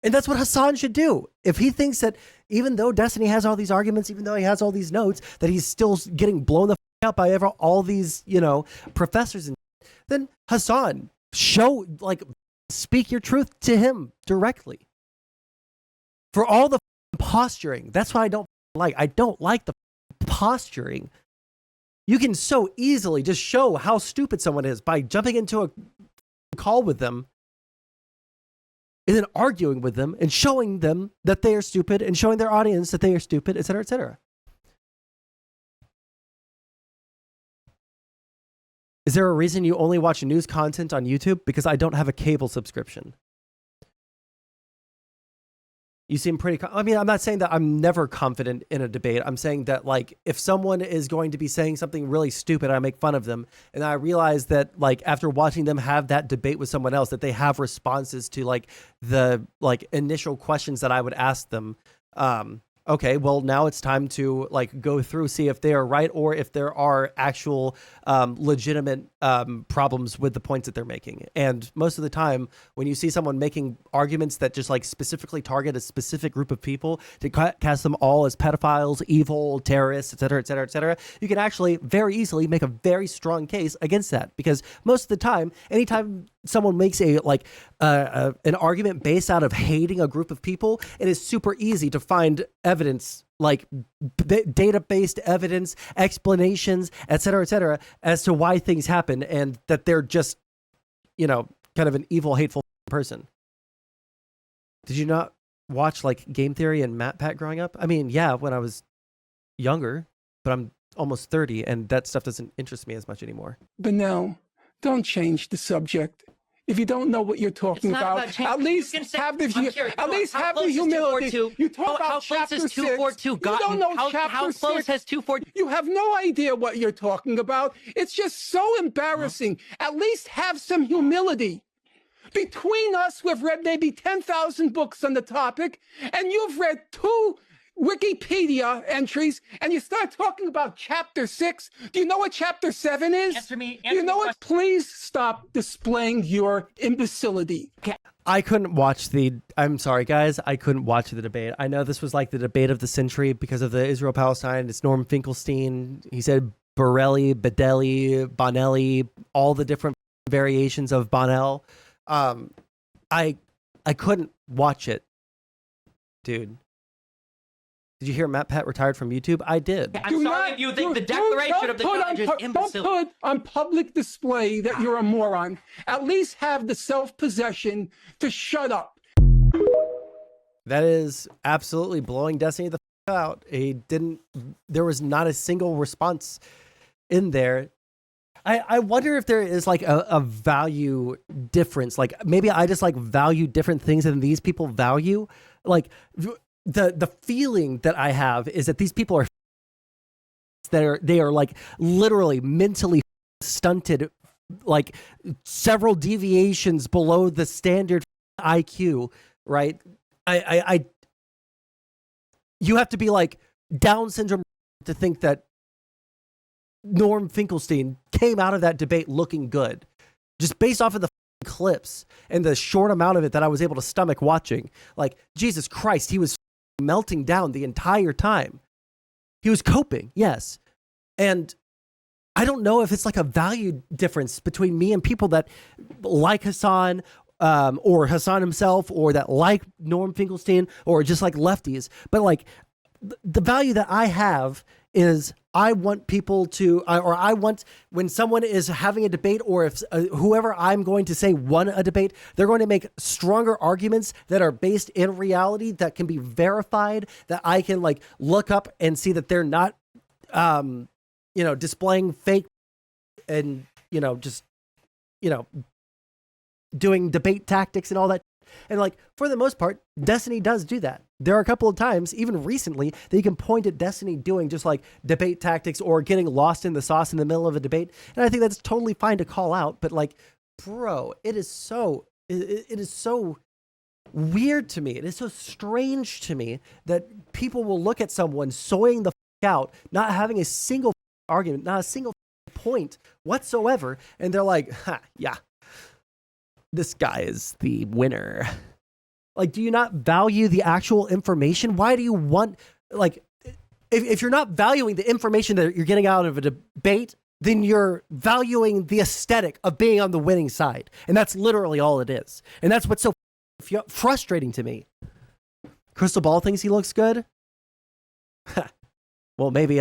And that's what Hasan should do. If he thinks that even though Destiny has all these arguments, even though he has all these notes, that he's still getting blown the out by all these, professors, and then Hasan, speak your truth to him directly. For all the posturing, that's what I don't like. I don't like the posturing. You can so easily just show how stupid someone is by jumping into a call with them and then arguing with them and showing them that they are stupid and showing their audience that they are stupid, etc., etc. Is there a reason you only watch news content on YouTube? Because I don't have a cable subscription. You seem pretty... I'm not saying that I'm never confident in a debate. I'm saying that, if someone is going to be saying something really stupid, I make fun of them. And I realize that, after watching them have that debate with someone else, that they have responses to, the initial questions that I would ask them. Okay, well, now it's time to go through, see if they are right or if there are actual legitimate problems with the points that they're making. And most of the time, when you see someone making arguments that just specifically target a specific group of people to cast them all as pedophiles, evil, terrorists, et cetera, et cetera, et cetera, you can actually very easily make a very strong case against that. Because most of the time, anytime someone makes an argument based out of hating a group of people, it is super easy to find evidence, data-based evidence, explanations, et cetera, as to why things happen and that they're just, kind of an evil, hateful person. Did you not watch Game Theory and MatPat growing up? I mean, yeah, when I was younger, but I'm almost 30 and that stuff doesn't interest me as much anymore. But now don't change the subject. If you don't know what you're talking about, at least have the humility. You talk about chapter 6. You don't know chapter 6. You have no idea what you're talking about. It's just so embarrassing. At least have some humility. Between us, we've read maybe 10,000 books on the topic, and you've read 2 Wikipedia entries, and you start talking about chapter 6. Do you know what chapter 7 is? Answer me. Do you know what? Please stop displaying your imbecility. I couldn't watch I'm sorry, guys. I couldn't watch the debate. I know this was like the debate of the century because of the Israel-Palestine. It's Norm Finkelstein. He said Borelli, Bedelli, Bonelli, all the different variations of Bonnell. I couldn't watch it, dude. Did you hear Matt Pat retired from YouTube? I did. I'm sorry if you think the declaration of the judge is imbecile. Don't put on public display that you're a moron. At least have the self-possession to shut up. That is absolutely blowing Destiny the f out. There was not a single response in there. I wonder if there is like a value difference. Like maybe I just like value different things than these people value. Like the feeling that I have is that these people they are like literally mentally stunted, like several deviations below the standard IQ, right? You have to be like Down syndrome to think that Norm Finkelstein came out of that debate looking good, just based off of the clips and the short amount of it that I was able to stomach watching. Like, Jesus Christ, he was melting down the entire time. He was coping, yes. And I don't know if it's like a value difference between me and people that like Hasan, or Hasan himself, or that like Norm Finkelstein, or just like lefties. But like the value that I have is I want people to, or I want when someone is having a debate, or if whoever I'm going to say won a debate, they're going to make stronger arguments that are based in reality, that can be verified, that I can like look up and see that they're not, displaying fake and, just, doing debate tactics and all that. And like, for the most part, Destiny does do that. There are a couple of times, even recently, that you can point at Destiny doing just like debate tactics or getting lost in the sauce in the middle of a debate. And I think that's totally fine to call out. But like, bro, it is so weird to me. It is so strange to me that people will look at someone soying the f out, not having a single argument, not a single point whatsoever. And they're like, yeah, this guy is the winner. Like, do you not value the actual information? Why do you want, like, if you're not valuing the information that you're getting out of a debate, then you're valuing the aesthetic of being on the winning side. And that's literally all it is. And that's what's so frustrating to me. Crystal Ball thinks he looks good? Well, maybe,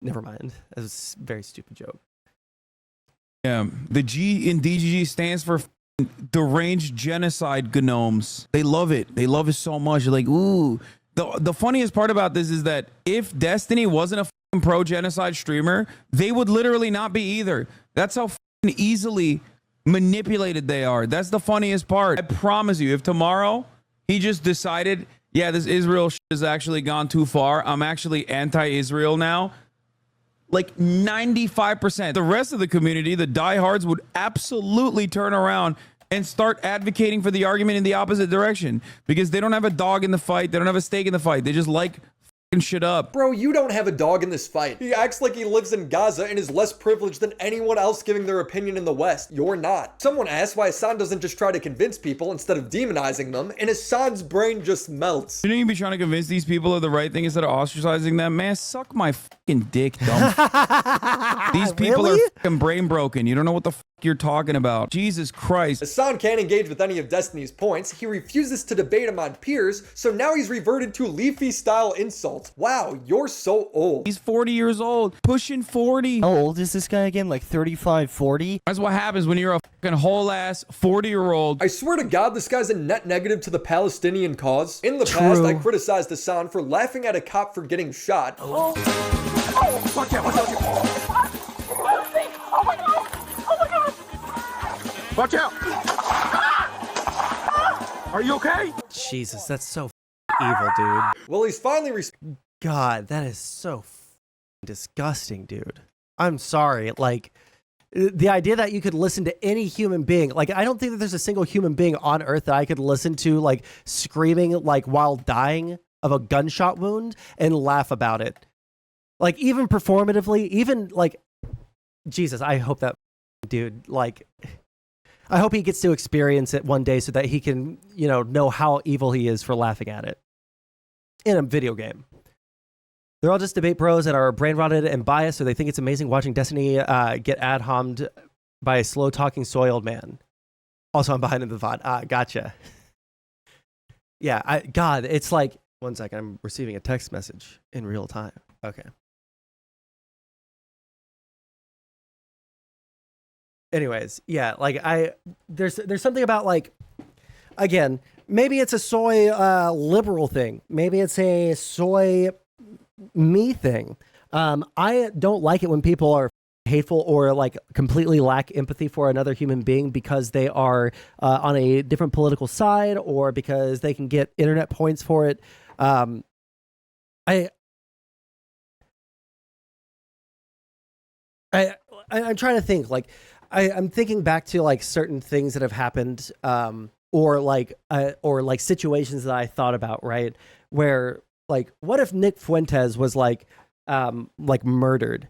never mind. That was a very stupid joke. Yeah, the G in DGG stands for deranged genocide gnomes. They love it. They love it so much. They're like, ooh. The funniest part about this is that if Destiny wasn't a pro genocide streamer, they would literally not be either. That's how easily manipulated they are. That's the funniest part. I promise you, if tomorrow he just decided, yeah, this Israel shit has actually gone too far, I'm actually anti-Israel now, like 95%, the rest of the community, the diehards, would absolutely turn around and start advocating for the argument in the opposite direction, because they don't have a dog in the fight. They don't have a stake in the fight. They just like fucking shit up. Bro, you don't have a dog in this fight. He acts like he lives in Gaza and is less privileged than anyone else giving their opinion in the West. You're not. Someone asked why Hasan doesn't just try to convince people instead of demonizing them, and Hasan's brain just melts. Shouldn't you be trying to convince these people of the right thing instead of ostracizing them? Man, suck my fucking dick, dumb. These people are fucking brain broken. You don't know what the fuck you're talking about. Jesus Christ. Hasan can't engage with any of Destiny's points. He refuses to debate him on Piers, so now he's reverted to Leafy style insults. Wow, you're so old. He's 40 years old, pushing 40. How old is this guy again? Like 35, 40? That's what happens when you're a fucking whole ass 40-year-old. I swear to God, this guy's a net negative to the Palestinian cause. In the past, I criticized Hasan for laughing at a cop for getting shot. Oh, watch out, watch out. Oh my God. Oh my God. Watch out! Are you okay? Jesus, that's so evil, dude. Well, he's finally God, that is so disgusting, dude. I'm sorry. Like, the idea that you could listen to any human being, like, I don't think that there's a single human being on earth that I could listen to, like, screaming, like, while dying of a gunshot wound and laugh about it. Like, even performatively, even, like, Jesus, I hope that dude, like, I hope he gets to experience it one day so that he can, you know how evil he is for laughing at it in a video game. They're all just debate bros that are brain rotted and biased, so they think it's amazing watching Destiny get ad-hommed by a slow-talking soiled man. Also, I'm behind in the VOD. Gotcha. Yeah, God, it's like... One second, I'm receiving a text message in real time. Okay. Anyways, yeah, like, there's something about, like... Again, maybe it's a soy liberal thing. Maybe it's a soy... me thing. I don't like it when people are hateful or like completely lack empathy for another human being because they are on a different political side or because they can get internet points for it. I'm trying to think, like, I'm thinking back to like certain things that have happened, or like situations that I thought about, right? Where, like, what if Nick Fuentes was like murdered?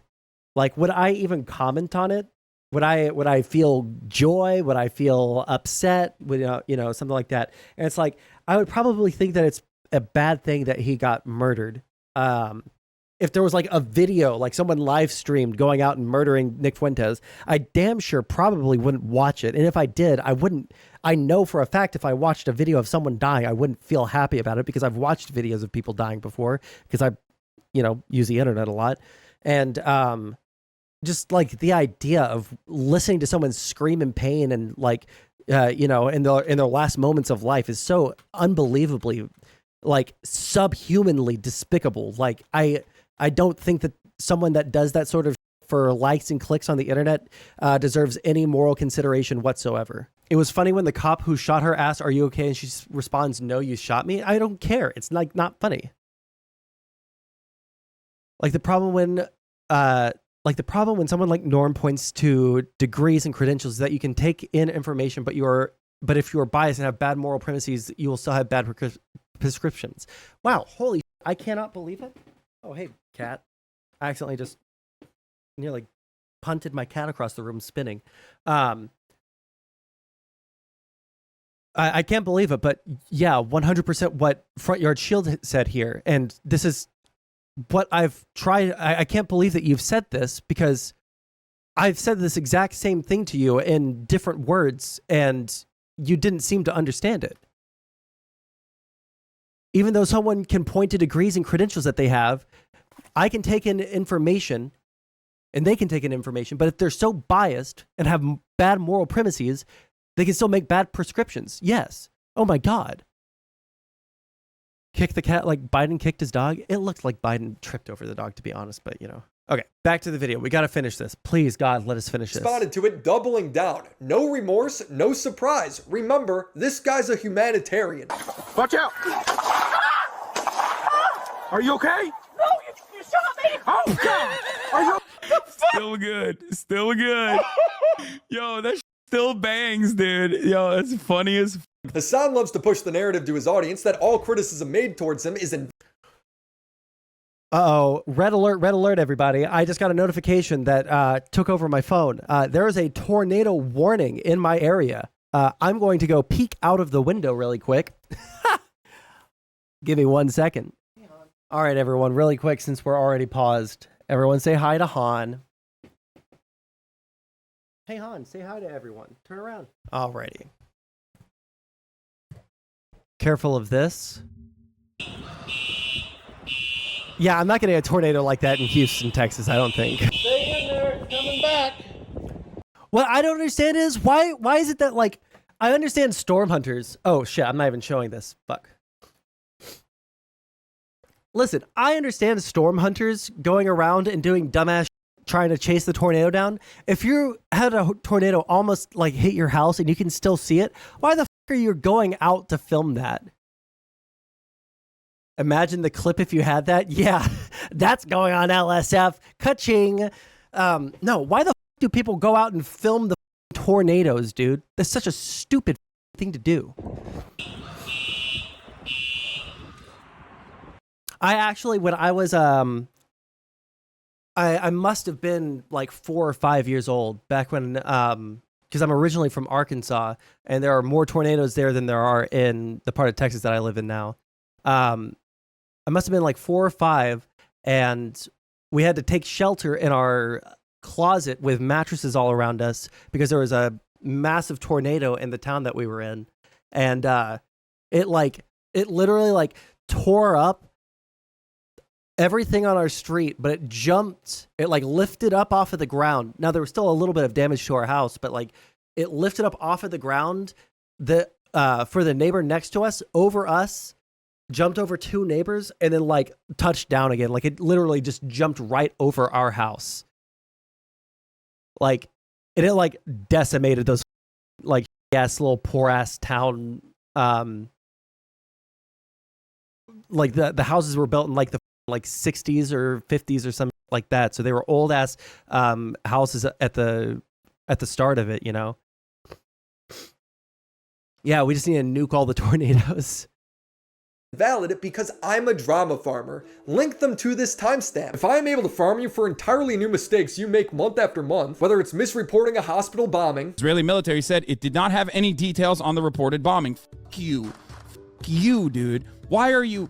Like, would I even comment on it? Would I feel joy? Would I feel upset? Would, something like that? And it's like, I would probably think that it's a bad thing that he got murdered. If there was like a video, like someone live streamed going out and murdering Nick Fuentes, I damn sure probably wouldn't watch it. And if I did, I know for a fact if I watched a video of someone dying, I wouldn't feel happy about it because I've watched videos of people dying before because I, use the internet a lot. And just like the idea of listening to someone scream in pain and like, in their last moments of life is so unbelievably, like, subhumanly despicable. Like, I don't think that someone that does that sort of for likes and clicks on the internet deserves any moral consideration whatsoever. It was funny when the cop who shot her asked, "Are you okay?" and she responds, "No, you shot me." I don't care. It's like not funny. Like the problem when someone like Norm points to degrees and credentials is that you can take in information, but if you are biased and have bad moral premises, you will still have bad prescriptions. Wow, holy! I cannot believe it. Oh, hey, cat. I accidentally just nearly punted my cat across the room spinning. I can't believe it, but yeah, 100% what Front Yard Shield said here. And this is what I've tried. I can't believe that you've said this because I've said this exact same thing to you in different words and you didn't seem to understand it. Even though someone can point to degrees and credentials that they have, I can take in information and they can take in information, but if they're so biased and have bad moral premises, they can still make bad prescriptions. Yes. Oh my God. Kick the cat like Biden kicked his dog. It looked like Biden tripped over the dog, to be honest, but Okay, back to the video. We got to finish this. Please, God, let us finish this. Responded to it, doubling down. No remorse, no surprise. Remember, this guy's a humanitarian. Watch out! Are you okay? No, you shot me! Oh, God! Are you... Still good. Still good. Yo, that still bangs, dude. Yo, that's funny as Hasan loves to push the narrative to his audience that all criticism made towards him is in... Uh-oh, red alert, everybody. I just got a notification that took over my phone. There is a tornado warning in my area. I'm going to go peek out of the window really quick. Give me 1 second. All right, everyone, really quick since we're already paused. Everyone say hi to Han. Hey, Han, say hi to everyone. Turn around. Alrighty. Careful of this. Yeah, I'm not getting a tornado like that in Houston, Texas, I don't think. Stay in there, it's coming back. What I don't understand is, why is it that, like, I understand storm hunters. Oh, shit, I'm not even showing this. Fuck. Listen, I understand storm hunters going around and doing dumbass trying to chase the tornado down. If you had a tornado almost like hit your house and you can still see it, why the fuck are you going out to film that? Imagine the clip if you had that. Yeah, that's going on LSF. Ka-ching. No, why the fuck do people go out and film the tornadoes, dude? That's such a stupid thing to do. I actually, when I was, I must have been like 4 or 5 years old back when, because I'm originally from Arkansas, and there are more tornadoes there than there are in the part of Texas that I live in now. I must have been like 4 or 5, and we had to take shelter in our closet with mattresses all around us because there was a massive tornado in the town that we were in, and it literally like tore up everything on our street, but it like lifted up off of the ground. Now there was still a little bit of damage to our house, but like it lifted up off of the ground for the neighbor next to us, over us, jumped over 2 neighbors, and then like touched down again. Like it literally just jumped right over our house. Like, and it like decimated those like ass little poor ass town. Like the houses were built in like the 60s or 50s or something like that. So they were old ass houses at the start of it, you know? Yeah, we just need to nuke all the tornadoes. Valid it because I'm a drama farmer. Link them to this timestamp. If I am able to farm you for entirely new mistakes you make month after month, whether it's misreporting a hospital bombing. Israeli military said it did not have any details on the reported bombing. Fuck you. Fuck you, dude. Why are you...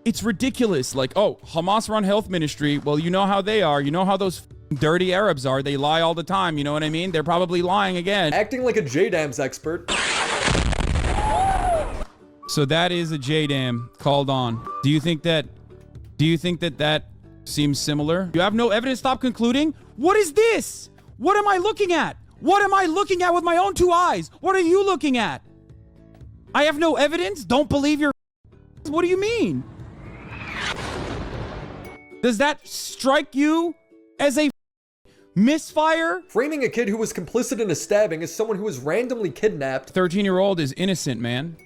It's ridiculous. Like, oh, Hamas run health ministry. Well, you know how they are. You know how those dirty Arabs are. They lie all the time. You know what I mean? They're probably lying again. Acting like a JDAMS expert. So that is a JDAM called on. Do you think that seems similar? You have no evidence. Stop concluding. What is this? What am I looking at? What am I looking at with my own 2 eyes? What are you looking at? I have no evidence. Don't believe your... What do you mean? Does that strike you as a misfire? Framing a kid who was complicit in a stabbing as someone who was randomly kidnapped. 13-year-old is innocent, man.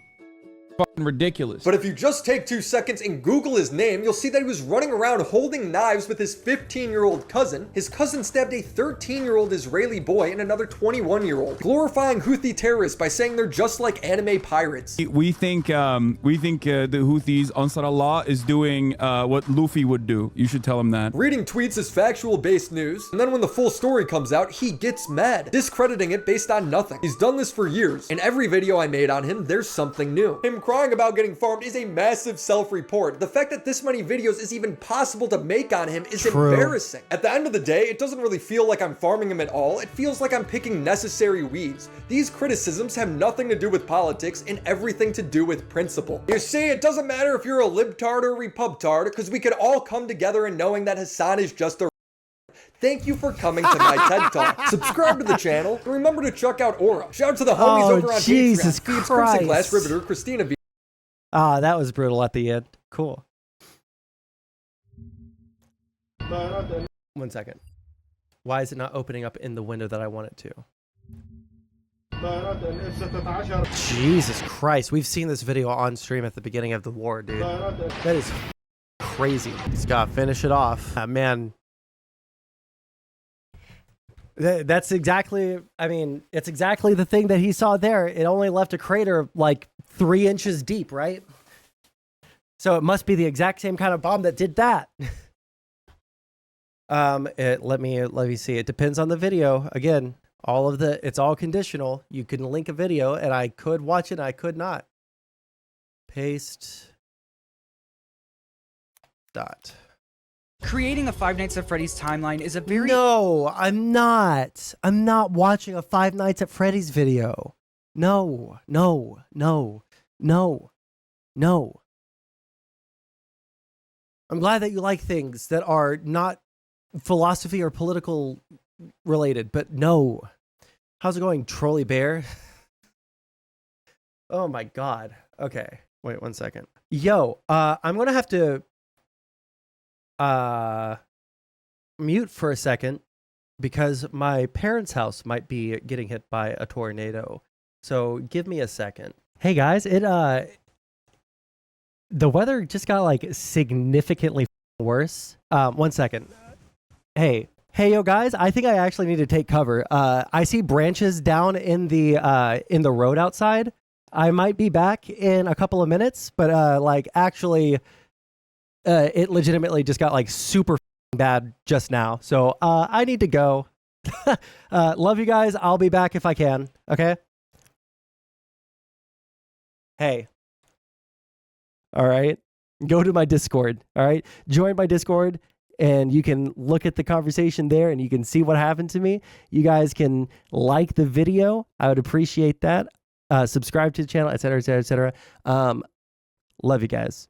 Fucking ridiculous. But if you just take 2 seconds and Google his name, you'll see that he was running around holding knives with his 15-year-old cousin. His cousin stabbed a 13-year-old Israeli boy and another 21-year-old, glorifying Houthi terrorists by saying they're just like anime pirates. We think the Houthis, Ansar Allah, is doing what Luffy would do. You should tell him that. Reading tweets is factual-based news, and then when the full story comes out, he gets mad, discrediting it based on nothing. He's done this for years. In every video I made on him, there's something new. Him crying about getting farmed is a massive self-report. The fact that this many videos is even possible to make on him is embarrassing. At the end of the day, it doesn't really feel like I'm farming him at all. It feels like I'm picking necessary weeds. These criticisms have nothing to do with politics and everything to do with principle. You see, it doesn't matter if you're a libtard or a repubtard, because we could all come together in knowing that Hassan is just a... Thank you for coming to my TED Talk. Subscribe to the channel, and remember to check out Aura. Shout out to the homies over on Jesus Patreon. Feeds Christ. Crimson Glass Riveter, Christina B. Ah, that was brutal at the end. Cool. 1 second. Why is it not opening up in the window that I want it to? Jesus Christ. We've seen this video on stream at the beginning of the war, dude. That is crazy. Scott, finish it off. Man. That's exactly, I mean, it's exactly the thing that he saw there. It only left a crater like 3 inches deep, right? So it must be the exact same kind of bomb that did that. Let me see. It depends on the video. Again, it's all conditional. You can link a video and I could watch it, I could not. Paste. Dot. Creating a Five Nights at Freddy's timeline is a very... No, I'm not. I'm not watching a Five Nights at Freddy's video. No. I'm glad that you like things that are not philosophy or political related, but no. How's it going, Trolley Bear? Oh my God. Okay, wait 1 second. Yo, I'm gonna have to mute for a second because my parents' house might be getting hit by a tornado. So give me a second. Hey guys, the weather just got like significantly worse. 1 second. Hey yo guys, I think I actually need to take cover. I see branches down in the road outside. I might be back in a couple of minutes, but like actually it legitimately just got like super bad just now. So I need to go. Love you guys. I'll be back if I can. Okay. Hey. All right. Go to my Discord. All right. Join my Discord and you can look at the conversation there and you can see what happened to me. You guys can like the video. I would appreciate that. Subscribe to the channel, etc., etc., etc. Love you guys.